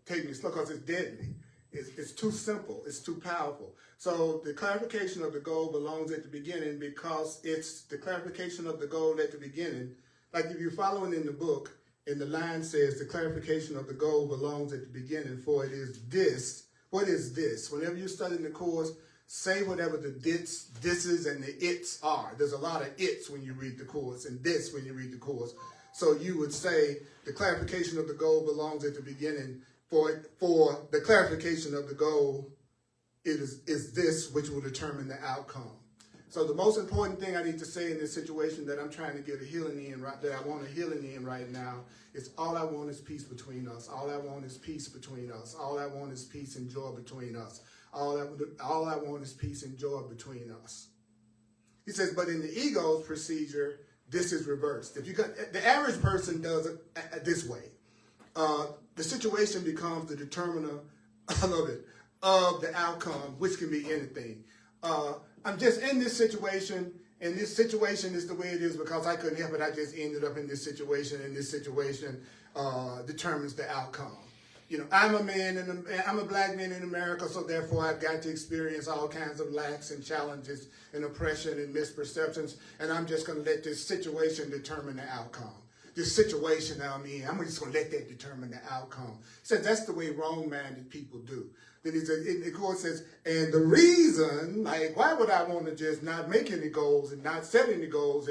take me slow, because it's deadly. It's too simple. It's too powerful. So the clarification of the goal belongs at the beginning, because it's the clarification of the goal at the beginning. Like if you're following in the book, and the line says the clarification of the goal belongs at the beginning, for it is this. What is this? Whenever you're studying the Course, say whatever the thises, and the its are. There's a lot of its when you read the Course, and this when you read the Course. So you would say the clarification of the goal belongs at the beginning. For the clarification of the goal, is this which will determine the outcome. So the most important thing I need to say in this situation that I'm trying to get a healing in, that I want a healing in right now, is all I want is peace between us. All I want is peace between us. All I want is peace and joy between us. All I want is peace and joy between us. He says, but in the ego's procedure, this is reversed. The average person does it this way. The situation becomes the determiner of the outcome, which can be anything. I'm just in this situation, and this situation is the way it is because I couldn't help it. I just ended up in this situation, and this situation determines the outcome. I'm a black man in America, so therefore I've got to experience all kinds of lacks and challenges and oppression and misperceptions, and I'm just going to let this situation determine the outcome. This situation I'm in, I'm just going to let that determine the outcome. So that's the way wrong-minded people do. Then the Course says, and the reason, like, why would I want to just not make any goals and not set any goals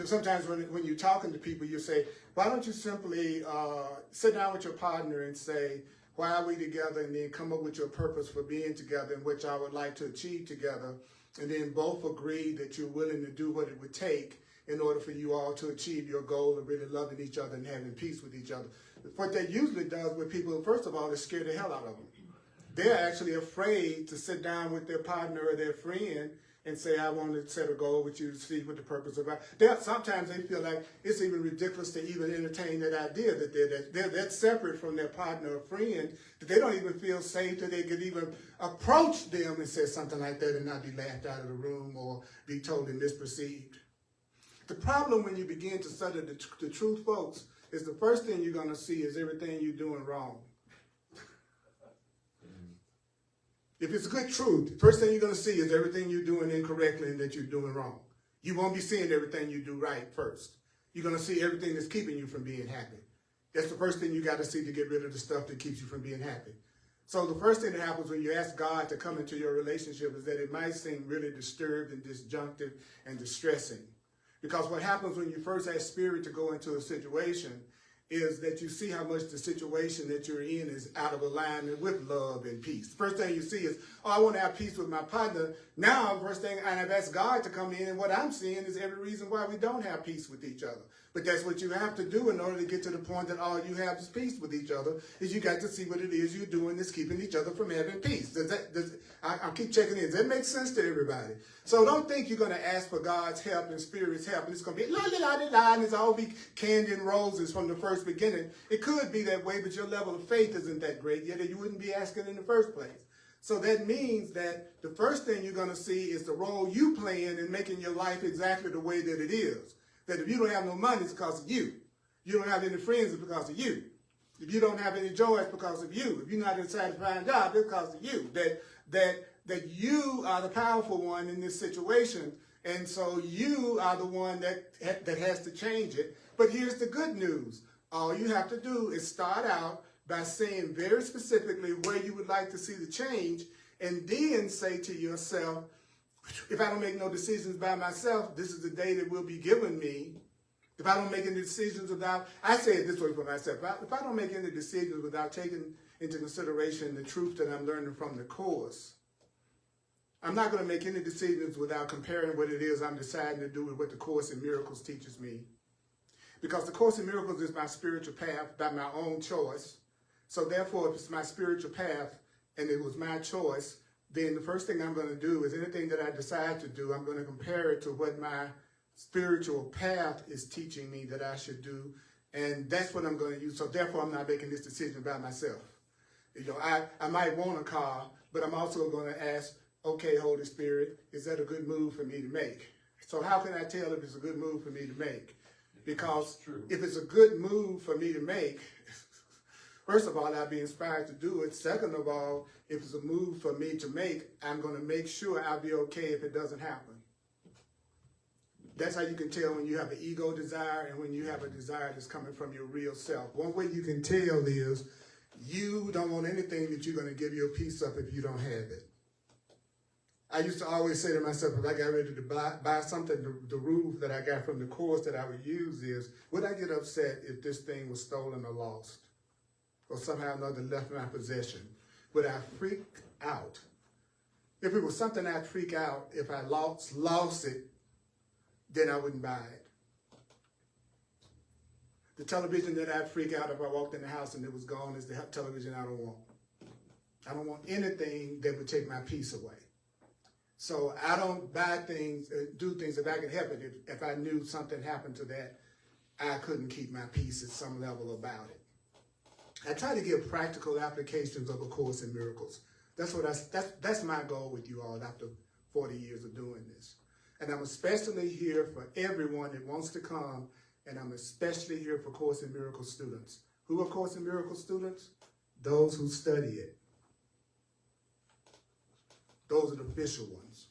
sometimes when you're talking to people, you say, why don't you simply sit down with your partner and say, why are we together, and then come up with your purpose for being together and which I would like to achieve together, and then both agree that you're willing to do what it would take in order for you all to achieve your goal of really loving each other and having peace with each other. What that usually does with people, first of all, is scare the hell out of them. They're actually afraid to sit down with their partner or their friend and say, I want to set a goal with you to see what the purpose of it. Sometimes they feel like it's even ridiculous to even entertain that idea that they're that separate from their partner or friend, that they don't even feel safe that they could even approach them and say something like that and not be laughed out of the room or be totally misperceived. The problem when you begin to study the truth, folks, is the first thing you're going to see is everything you're doing wrong. If it's good truth, the first thing you're going to see is everything you're doing incorrectly and that you're doing wrong. You won't be seeing everything you do right first. You're going to see everything that's keeping you from being happy. That's the first thing you got to see to get rid of the stuff that keeps you from being happy. So the first thing that happens when you ask God to come into your relationship is that it might seem really disturbed and disjunctive and distressing. Because what happens when you first ask Spirit to go into a situation is that you see how much the situation that you're in is out of alignment with love and peace. The first thing you see is, oh, I want to have peace with my partner. Now, first thing, and I've asked God to come in, and what I'm seeing is every reason why we don't have peace with each other. But that's what you have to do in order to get to the point that all you have is peace with each other, is you got to see what it is you're doing that's keeping each other from having peace. I keep checking in. Does that make sense to everybody? So don't think you're going to ask for God's help and Spirit's help, and it's going to be la-la-la-la-la, and it's all be candy and roses from the first beginning. It could be that way, but your level of faith isn't that great yet, or you wouldn't be asking in the first place. So that means that the first thing you're going to see is the role you play in making your life exactly the way that it is. That if you don't have no money, it's because of you. You don't have any friends, it's because of you. If you don't have any joy, it's because of you. If you're not in a satisfying job, it's because of you. That you are the powerful one in this situation, and so you are the one that has to change it. But here's the good news. All you have to do is start out by saying very specifically where you would like to see the change, and then say to yourself, if I don't make no decisions by myself, this is the day that will be given me. If I don't make any decisions without, I say it this way for myself, if I don't make any decisions without taking into consideration the truth that I'm learning from the course, I'm not going to make any decisions without comparing what it is I'm deciding to do with what the Course in Miracles teaches me. Because the Course in Miracles is my spiritual path by my own choice. So therefore, if it's my spiritual path and it was my choice, then the first thing I'm going to do is anything that I decide to do, I'm going to compare it to what my spiritual path is teaching me that I should do. And that's what I'm going to use. So therefore, I'm not making this decision by myself. I might want a car, but I'm also going to ask, okay, Holy Spirit, is that a good move for me to make? So how can I tell if it's a good move for me to make? Because if it's a good move for me to make, first of all, I'll be inspired to do it. Second of all, if it's a move for me to make, I'm going to make sure I'll be okay if it doesn't happen. That's how you can tell when you have an ego desire and when you have a desire that's coming from your real self. One way you can tell is you don't want anything that you're going to give your piece up if you don't have it. I used to always say to myself, if I got ready to buy something, the rule that I got from the course that I would use is, would I get upset if this thing was stolen or lost? Or somehow or another left my possession? Would I freak out? If it was something I'd freak out, if I lost it, then I wouldn't buy it. The television that I'd freak out if I walked in the house and it was gone is the television I don't want. I don't want anything that would take my peace away. So I don't buy things, do things if I could help it. If I knew something happened to that, I couldn't keep my peace at some level about it. I try to give practical applications of A Course in Miracles. That's my goal with you all after 40 years of doing this. And I'm especially here for everyone that wants to come, and I'm especially here for Course in Miracles students. Who are Course in Miracles students? Those who study it. Those are the official ones.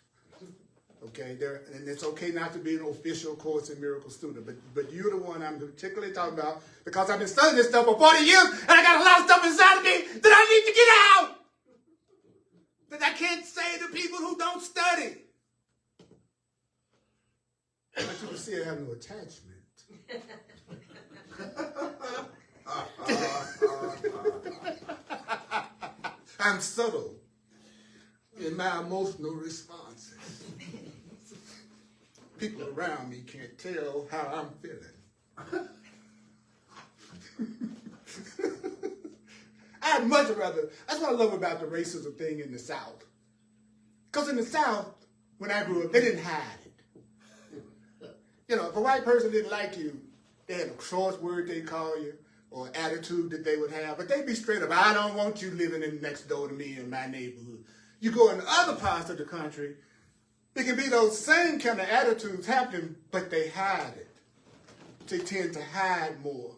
Okay, and it's okay not to be an official Course in Miracles student, but you're the one I'm particularly talking about because I've been studying this stuff for 40 years and I got a lot of stuff inside of me that I need to get out. That I can't say to people who don't study. But you can see I have no attachment. I'm subtle in my emotional responses. People around me can't tell how I'm feeling. I'd much rather, that's what I love about the racism thing in the South. Because in the South, when I grew up, they didn't hide it. You know, if a white person didn't like you, they had a cross word they call you, or attitude that they would have, but they'd be straight up, I don't want you living in next door to me in my neighborhood. You go in other parts of the country, it can be those same kind of attitudes happening, but they hide it. They tend to hide more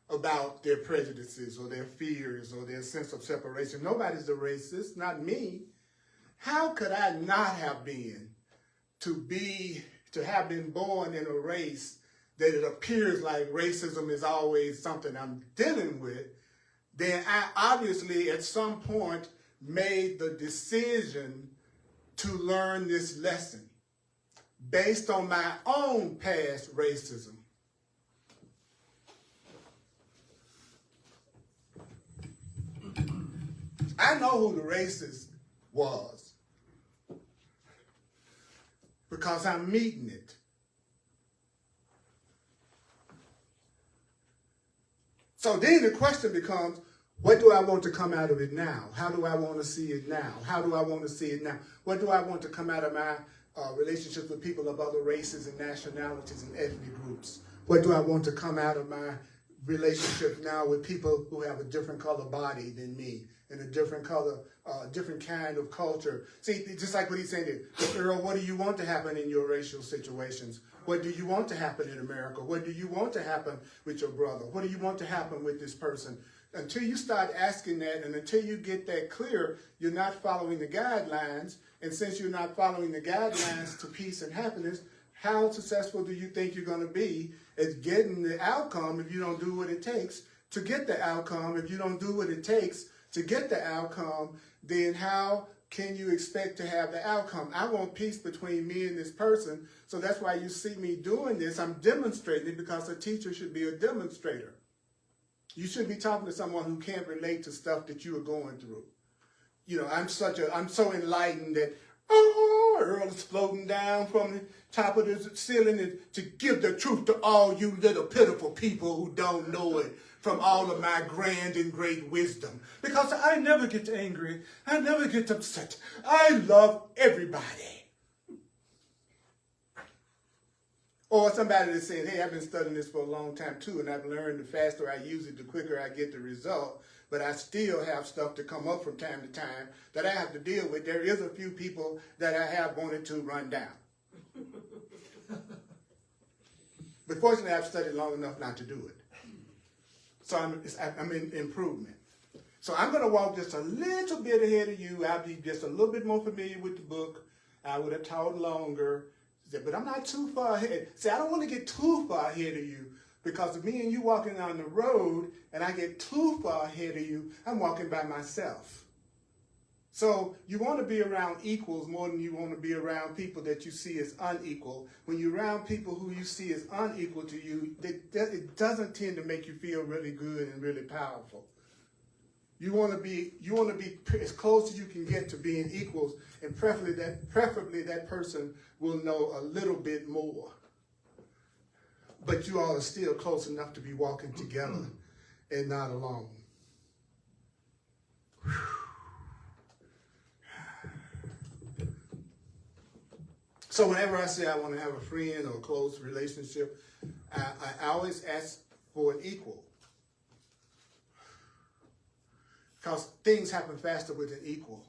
about their prejudices or their fears or their sense of separation. Nobody's a racist, not me. How could I not have been to have been born in a race that it appears like racism is always something I'm dealing with? Then I obviously at some point made the decision to learn this lesson based on my own past racism. I know who the racist was because I'm meeting it. So then the question becomes, what do I want to come out of it now? How do I want to see it now? How do I want to see it now? What do I want to come out of my relationships with people of other races and nationalities and ethnic groups? What do I want to come out of my relationship now with people who have a different color body than me and a different color, different kind of culture? See, just like what he's saying there, Earl, what do you want to happen in your racial situations? What do you want to happen in America? What do you want to happen with your brother? What do you want to happen with this person? Until you start asking that and until you get that clear, you're not following the guidelines. And since you're not following the guidelines to peace and happiness, how successful do you think you're going to be at getting the outcome if you don't do what it takes to get the outcome? If you don't do what it takes to get the outcome, then how can you expect to have the outcome? I want peace between me and this person. So that's why you see me doing this. I'm demonstrating it because a teacher should be a demonstrator. You shouldn't be talking to someone who can't relate to stuff that you are going through. You know, I'm so enlightened that, Earl is floating down from the top of the ceiling to give the truth to all you little pitiful people who don't know it from all of my grand and great wisdom. Because I never get angry. I never get upset. I love everybody. Or somebody that's saying, hey, I've been studying this for a long time too, and I've learned the faster I use it, the quicker I get the result. But I still have stuff to come up from time to time that I have to deal with. There is a few people that I have wanted to run down. But fortunately, I've studied long enough not to do it. So I'm in improvement. So I'm going to walk just a little bit ahead of you. I'll be just a little bit more familiar with the book. I would have taught longer. But I'm not too far ahead. See, I don't want to get too far ahead of you because of me and you walking down the road and I get too far ahead of you, I'm walking by myself. So you want to be around equals more than you want to be around people that you see as unequal. When you're around people who you see as unequal to you, it doesn't tend to make you feel really good and really powerful. You want to be as close as you can get to being equals, and preferably that person will know a little bit more. But you all are still close enough to be walking together and not alone. So whenever I say I want to have a friend or a close relationship, I always ask for an equal. Because things happen faster with an equal.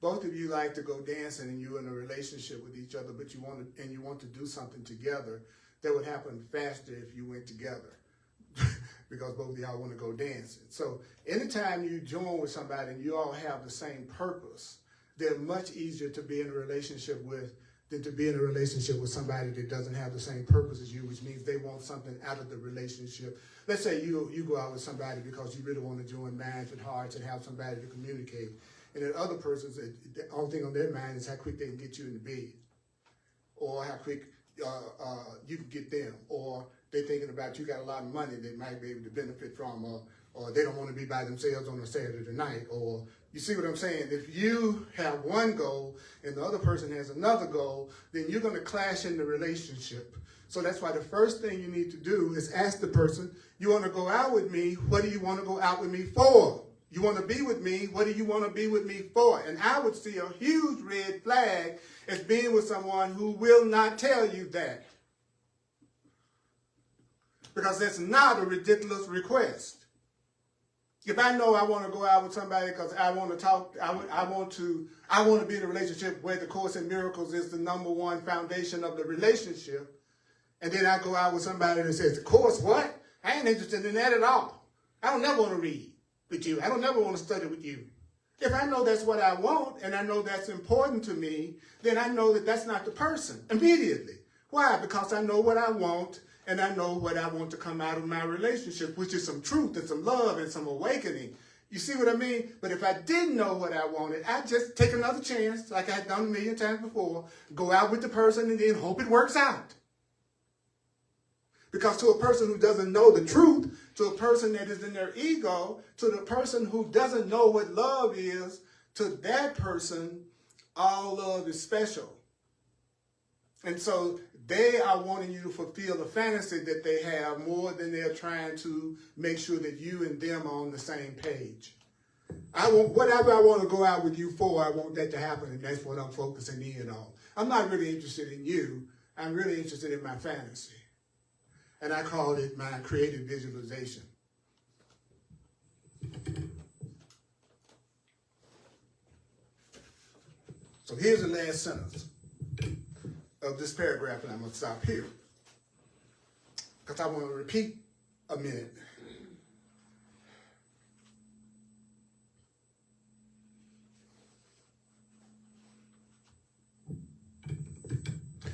Both of you like to go dancing and you're in a relationship with each other, but you want to do something together. That would happen faster if you went together because both of y'all want to go dancing. So anytime you join with somebody and you all have the same purpose, they're much easier to be in a relationship with than to be in a relationship with somebody that doesn't have the same purpose as you, which means they want something out of the relationship. Let's say you go out with somebody because you really want to join minds and hearts and have somebody to communicate. And then other persons, the only thing on their mind is how quick they can get you in the bed. Or how quick you can get them, or they're thinking about you got a lot of money they might be able to benefit from, or they don't want to be by themselves on a Saturday night, or you see what I'm saying? If you have one goal and the other person has another goal, then you're going to clash in the relationship. So that's why the first thing you need to do is ask the person, you want to go out with me? What do you want to go out with me for? You want to be with me? What do you want to be with me for? And I would see a huge red flag as being with someone who will not tell you that. Because that's not a ridiculous request. If I know I want to go out with somebody because I want to talk, I want to be in a relationship where the Course in Miracles is the number one foundation of the relationship, and then I go out with somebody that says, the Course, what? I ain't interested in that at all. I don't never want to read with you. I don't never want to study with you. If I know that's what I want and I know that's important to me, then I know that that's not the person immediately. Why? Because I know what I want and I know what I want to come out of my relationship, which is some truth and some love and some awakening. You see what I mean? But if I didn't know what I wanted, I'd just take another chance, like I had done a million times before, go out with the person and then hope it works out. Because to a person who doesn't know the truth, to a person that is in their ego, to the person who doesn't know what love is, to that person, all love is special. And so they are wanting you to fulfill the fantasy that they have more than they're trying to make sure that you and them are on the same page. I want whatever I want to go out with you for, I want that to happen, and that's what I'm focusing in on. I'm not really interested in you. I'm really interested in my fantasy. And I call it my creative visualization. So here's the last sentence of this paragraph, and I'm going to stop here because I want to repeat a minute.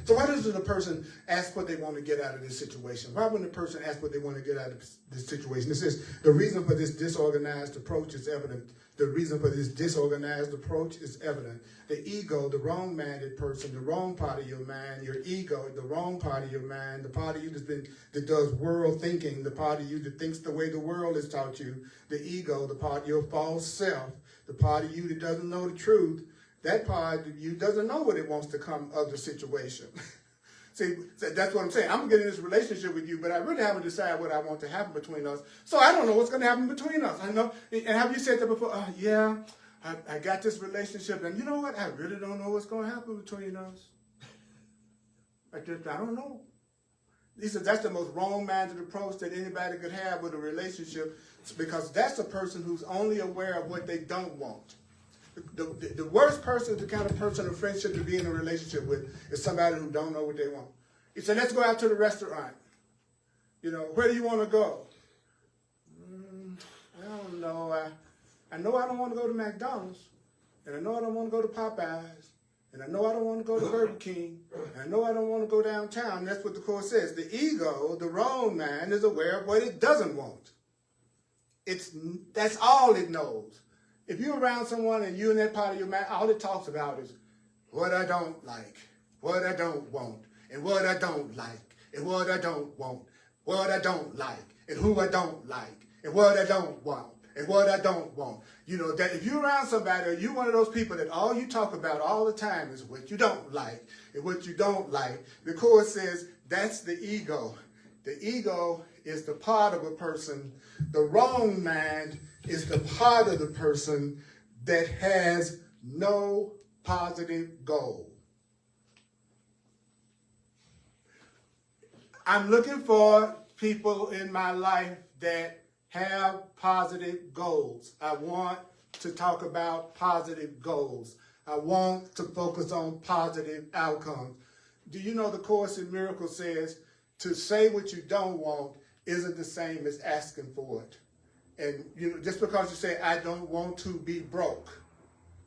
So why doesn't the person ask what they want to get out of this situation? Why wouldn't the person ask what they want to get out of this situation? It says the reason for this disorganized approach is evident. The reason for this disorganized approach is evident. The ego, the wrong-minded person, the wrong part of your mind, your ego, the wrong part of your mind, the part of you that does world thinking, the part of you that thinks the way the world has taught you, the ego, the part of your false self, the part of you that doesn't know the truth, that part of you doesn't know what it wants to come of the situation. See, that's what I'm saying. I'm getting in this relationship with you, but I really haven't decided what I want to happen between us. So I don't know what's going to happen between us. I know. And have you said that before? Yeah, I got this relationship, and you know what? I really don't know what's going to happen between us. I don't know. He said that's the most wrong-minded approach that anybody could have with a relationship, because that's a person who's only aware of what they don't want. The worst person, the kind of person of friendship to be in a relationship with is somebody who don't know what they want. He said, let's go out to the restaurant. You know, where do you want to go? I don't know. I know I don't want to go to McDonald's. And I know I don't want to go to Popeyes. And I know I don't want to go to Burger King. And I know I don't want to go downtown. That's what the Course says. The ego, the wrong mind, is aware of what it doesn't want. That's all it knows. If you're around someone and you're in that part of your mind, all it talks about is what I don't like, what I don't want, and what I don't like, and what I don't want, what I don't like, and who I don't like, and what I don't want, and what I don't want. You know, that if you're around somebody or you're one of those people that all you talk about all the time is what you don't like and what you don't like, the Course says that's the ego. The ego is the part of a person. The wrong mind is the part of the person that has no positive goal. I'm looking for people in my life that have positive goals. I want to talk about positive goals. I want to focus on positive outcomes. Do you know the Course in Miracles says to say what you don't want isn't the same as asking for it. And you know, just because you say, I don't want to be broke,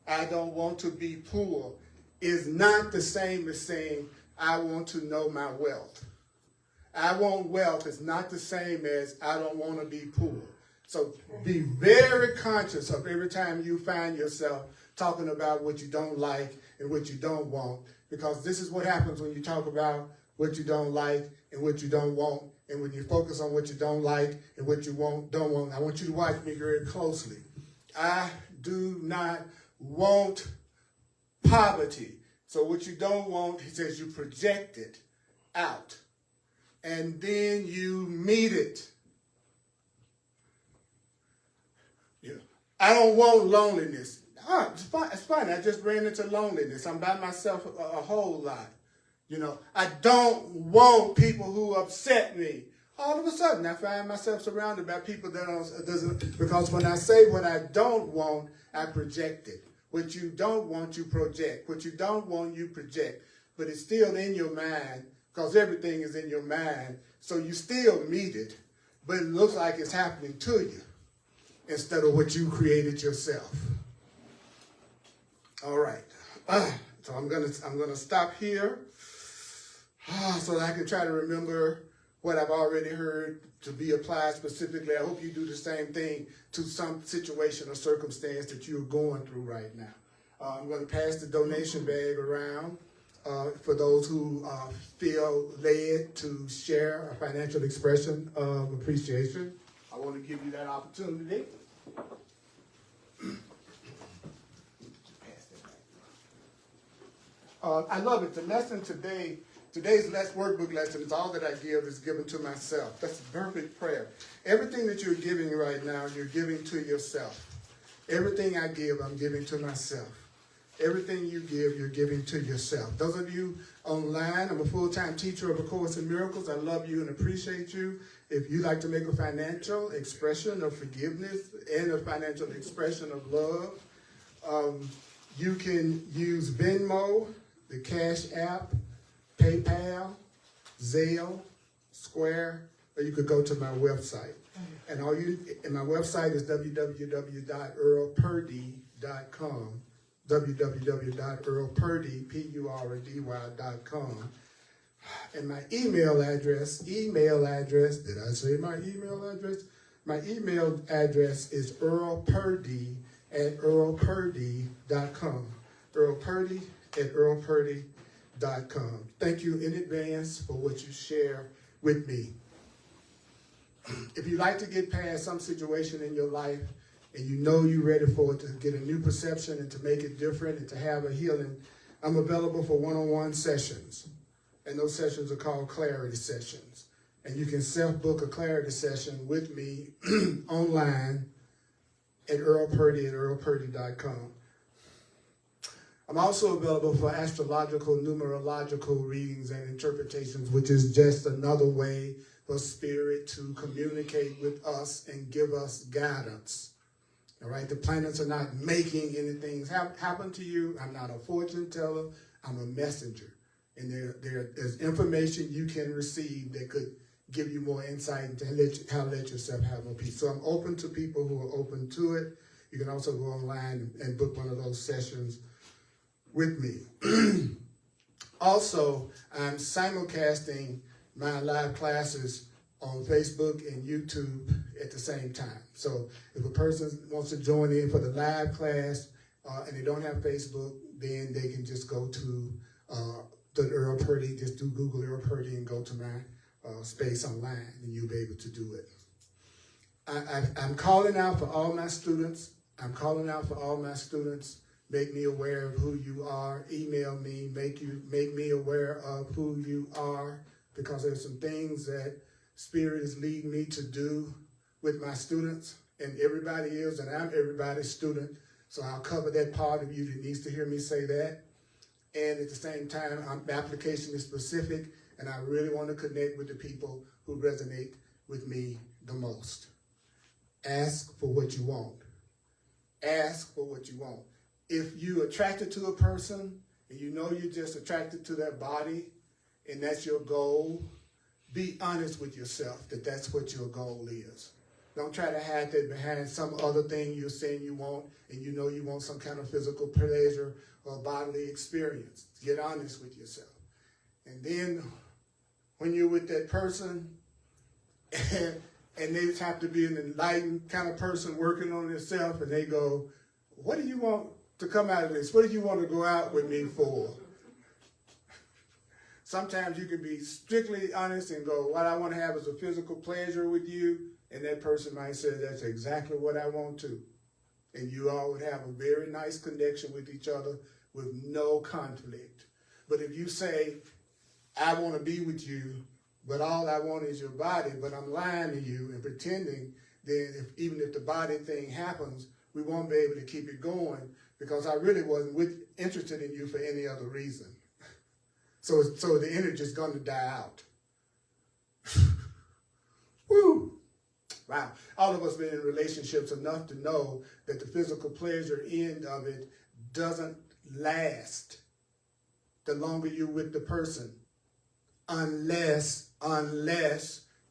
I don't want to be poor, is not the same as saying, I want to know my wealth. I want wealth is not the same as I don't want to be poor. So be very conscious of every time you find yourself talking about what you don't like and what you don't want, because this is what happens when you talk about what you don't like and what you don't want. And when you focus on what you don't like and what you don't want, I want you to watch me very closely. I do not want poverty. So what you don't want, he says, you project it out. And then you meet it. Yeah. I don't want loneliness. It's fine. I just ran into loneliness. I'm by myself a whole lot. I don't want people who upset me. All of a sudden, I find myself surrounded by people that doesn't, because when I say what I don't want, I project it. What you don't want, you project. What you don't want, you project. But it's still in your mind, because everything is in your mind. So you still meet it, but it looks like it's happening to you instead of what you created yourself. All right. So I'm gonna stop here so that I can try to remember what I've already heard to be applied specifically. I hope you do the same thing to some situation or circumstance that you're going through right now. I'm going to pass the donation bag around for those who feel led to share a financial expression of appreciation. I want to give you that opportunity. I love it. The lesson today, today's workbook lesson is all that I give is given to myself. That's a perfect prayer. Everything that you're giving right now, you're giving to yourself. Everything I give, I'm giving to myself. Everything you give, you're giving to yourself. Those of you online, I'm a full-time teacher of A Course in Miracles. I love you and appreciate you. If you'd like to make a financial expression of forgiveness and a financial expression of love, you can use Venmo, the Cash App, PayPal, Zelle, Square, or you could go to my website. And my website is www.earlpurdy.com, www.earlpurdy.com. And my email address, did I say my email address? My email address is earlpurdy@earlpurdy.com. earlpurdy@earlpurdy.com. Thank you in advance for what you share with me. If you'd like to get past some situation in your life and you know you're ready for it, to get a new perception and to make it different and to have a healing, I'm available for one-on-one sessions. And those sessions are called clarity sessions. And you can self-book a clarity session with me online at earlpurdy@earlpurdy.com. I'm also available for astrological, numerological readings and interpretations, which is just another way for Spirit to communicate with us and give us guidance. All right, the planets are not making anything happen to you. I'm not a fortune teller. I'm a messenger. And there's information you can receive that could give you more insight into how to let yourself have more peace. So I'm open to people who are open to it. You can also go online and book one of those sessions with me. Also, I'm simulcasting my live classes on Facebook and YouTube at the same time. So if a person wants to join in for the live class and they don't have Facebook, then they can just go to the Earl Purdy, just do Google Earl Purdy and go to my space online, and you'll be able to do it. I'm calling out for all my students. Make me aware of who you are. Email me. Make me aware of who you are, because there's some things that Spirit is leading me to do with my students, and everybody is, and I'm everybody's student. So I'll cover that part of you that needs to hear me say that. And at the same time, the application is specific, and I really want to connect with the people who resonate with me the most. Ask for what you want. Ask for what you want. If you're attracted to a person and you know you're just attracted to their body and that's your goal, be honest with yourself that that's what your goal is. Don't try to hide that behind some other thing you're saying you want, and you know you want some kind of physical pleasure or bodily experience. Get honest with yourself. And then when you're with that person and they have to be an enlightened kind of person working on themselves, and they go, what do you want to come out of this? What do you want to go out with me for? Sometimes you can be strictly honest and go, what I want to have is a physical pleasure with you, and that person might say, that's exactly what I want to. And you all would have a very nice connection with each other with no conflict. But if you say, I want to be with you, but all I want is your body, but I'm lying to you and pretending, then even if the body thing happens, we won't be able to keep it going because I really wasn't interested in you for any other reason. So the energy is going to die out. Woo! Wow. All of us been in relationships enough to know that the physical pleasure end of it doesn't last the longer you're with the person. Unless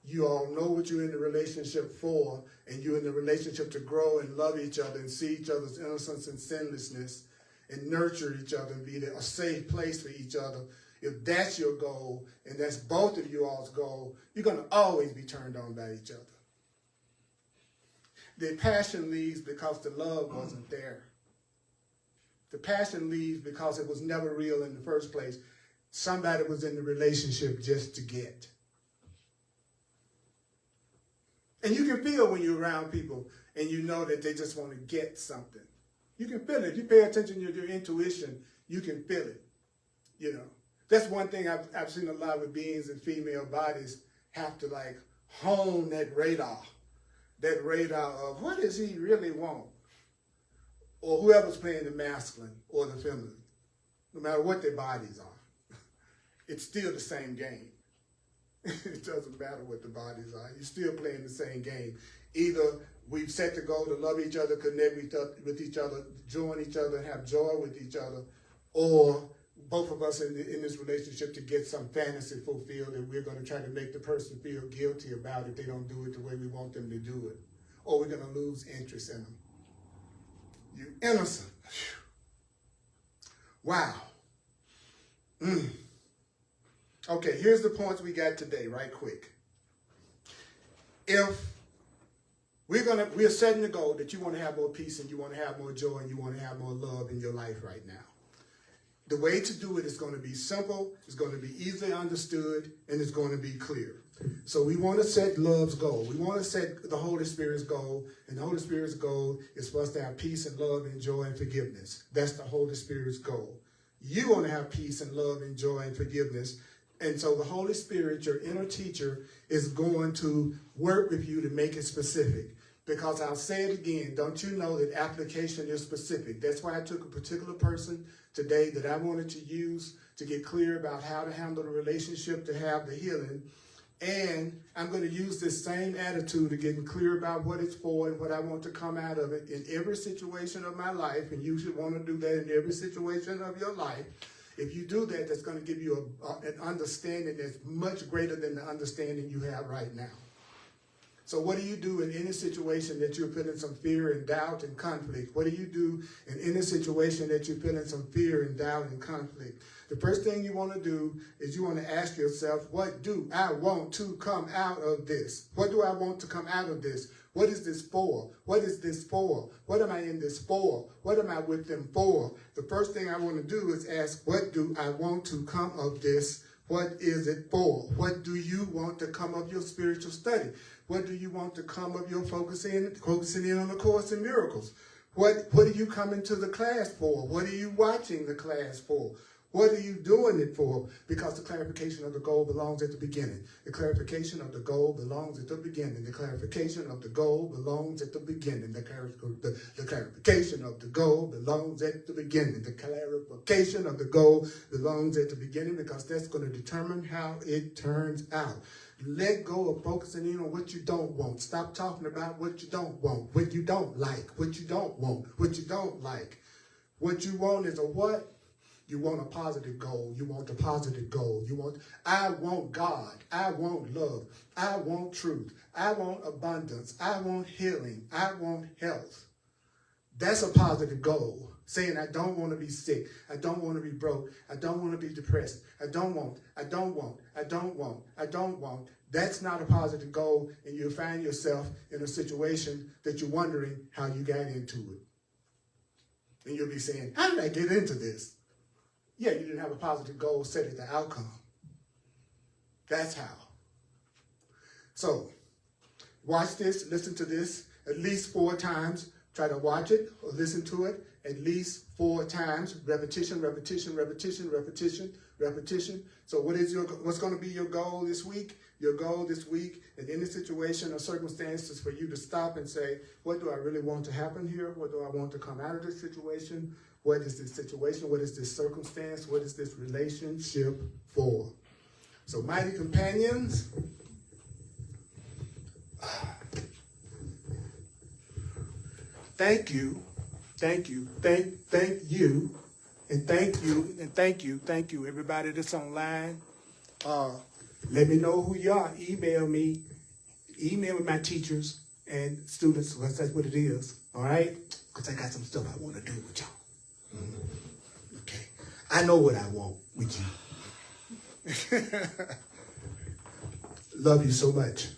you all know what you're in the relationship for, and you're in the relationship to grow and love each other and see each other's innocence and sinlessness and nurture each other and be a safe place for each other. If that's your goal, and that's both of you all's goal, you're going to always be turned on by each other. The passion leaves because the love wasn't there. The passion leaves because it was never real in the first place. Somebody was in the relationship just to get. And you can feel when you're around people and you know that they just want to get something. You can feel it. If you pay attention to your intuition, you can feel it. You know, that's one thing I've seen a lot with beings in female bodies have to like hone that radar of what does he really want? Or whoever's playing the masculine or the feminine, no matter what their bodies are, it's still the same game. It doesn't matter what the bodies are. You're still playing the same game. Either we've set the goal to love each other, connect with each other, join each other, have joy with each other, or both of us in this relationship to get some fantasy fulfilled, and we're going to try to make the person feel guilty about it if they don't do it the way we want them to do it. Or we're going to lose interest in them. You innocent. Wow. Okay, here's the points we got today, right quick. If we're setting the goal that you want to have more peace and you want to have more joy and you want to have more love in your life right now. The way to do it is going to be simple, it's going to be easily understood, and it's going to be clear. So we want to set love's goal. We want to set the Holy Spirit's goal, and the Holy Spirit's goal is for us to have peace and love and joy and forgiveness. That's the Holy Spirit's goal. You want to have peace and love and joy and forgiveness. And so the Holy Spirit, your inner teacher, is going to work with you to make it specific. Because I'll say it again, don't you know that application is specific? That's why I took a particular person today that I wanted to use to get clear about how to handle the relationship, to have the healing. And I'm going to use this same attitude of getting clear about what it's for and what I want to come out of it in every situation of my life. And you should want to do that in every situation of your life. If you do that, that's going to give you an understanding that's much greater than the understanding you have right now. So what do you do in any situation that you're feeling some fear and doubt and conflict? What do you do in any situation that you're feeling some fear and doubt and conflict? The first thing you want to do is you want to ask yourself, what do I want to come out of this? What do I want to come out of this? What is this for? What is this for? What am I in this for? What am I with them for? The first thing I want to do is ask, what do I want to come of this? What is it for? What do you want to come of your spiritual study? What do you want to come of your focusing in on the Course in Miracles? What are you coming to the class for? What are you watching the class for? What are you doing it for? Because the clarification of the goal belongs at the beginning. The clarification of the goal belongs at the beginning. The clarification of the goal belongs at the beginning. The clarification of the goal belongs at the beginning. The clarification of the goal belongs at the beginning because that's going to determine how it turns out. Let go of focusing in on what you don't want. Stop talking about what you don't want, what you don't like, what you don't want, what you don't like. What you want is a what? You want a positive goal. You want a positive goal. I want God. I want love. I want truth. I want abundance. I want healing. I want health. That's a positive goal. Saying I don't want to be sick. I don't want to be broke. I don't want to be depressed. I don't want. That's not a positive goal, and you'll find yourself in a situation that you're wondering how you got into it. And you'll be saying, how did I get into this? Yeah, you didn't have a positive goal set at the outcome. That's how. So, watch this, listen to this at least 4 times. Try to watch it or listen to it at least 4 times. Repetition, repetition, repetition, repetition, repetition. So what's going to be your goal this week? Your goal this week in any situation or circumstances for you to stop and say, what do I really want to happen here? What do I want to come out of this situation? What is this situation? What is this circumstance? What is this relationship for? So, mighty companions, thank you, thank you, thank you, and thank you, and thank you, everybody that's online. Let me know who you are. Email me my teachers and students, because that's what it is, all right? Because I got some stuff I want to do with y'all. Mm-hmm. Okay. I know what I want with you. Love you so much.